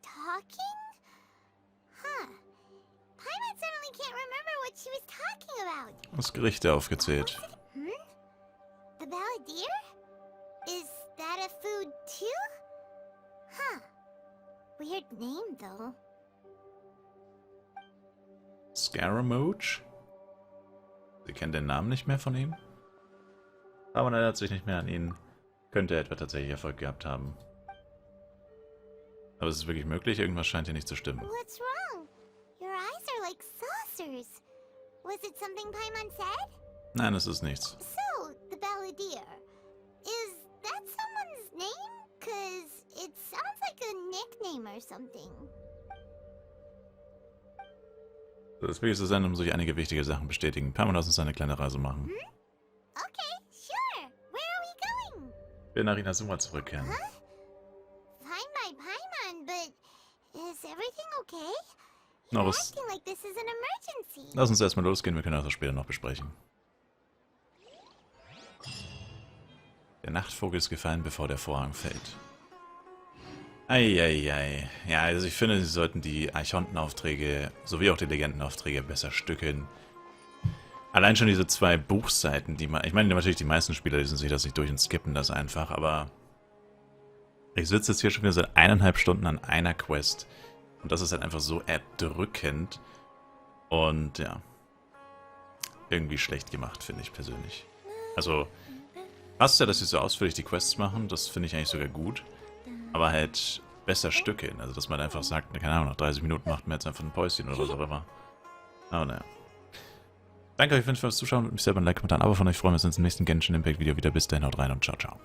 talking? Huh. Paimon suddenly can't remember what she was talking about. Das Gerichte aufgezählt. The Balladeer? Is that a food too? Huh. Weird name, though. Scaramouche? Sie kennt den Namen nicht mehr von ihm? Aber er erinnert sich nicht mehr an ihn. Könnte er etwa tatsächlich Erfolg gehabt haben. Aber es ist wirklich möglich, irgendwas scheint hier nicht zu stimmen. What's wrong? Your eyes are like saucers. Was it something Paimon said? Nein, es ist nichts. So, the Balladeer. Is that someone's name? 'Cause it sounds like a nickname. time or something. Das Wichtigste sein, um sich einige wichtige Sachen bestätigen. Paimon, lass uns eine kleine Reise machen. Okay, sure. Where are we going? Wir nach Inazuma zurückkehren. Fine by Paimon, but is everything okay? Na, You're was? acting like this is an emergency. Lass uns erstmal losgehen, wir können das später noch besprechen. Der Nachtvogel ist gefallen, bevor der Vorhang fällt. Eieiei. Ja, also ich finde, sie sollten die Archontenaufträge sowie auch die Legendenaufträge besser stückeln. Allein schon diese 2 Buchseiten, die man... Ich meine, natürlich die meisten Spieler lesen sich das nicht durch und skippen das einfach, aber... Ich sitze jetzt hier schon wieder seit 1,5 Stunden an einer Quest. Und das ist halt einfach so erdrückend. Und ja... Irgendwie schlecht gemacht, finde ich persönlich. Also... Passt ja, dass sie so ausführlich die Quests machen, das finde ich eigentlich sogar gut. Aber halt besser stückeln, also dass man einfach sagt, keine Ahnung, nach 30 Minuten macht man jetzt einfach ein Päuschen oder was auch immer. Aber naja. Danke euch fürs Zuschauen, würde mich selber ein Like, Kommentar, ein Abo von euch freuen. Wir sehen uns im nächsten Genshin Impact Video wieder. Bis dahin, haut rein und ciao, ciao.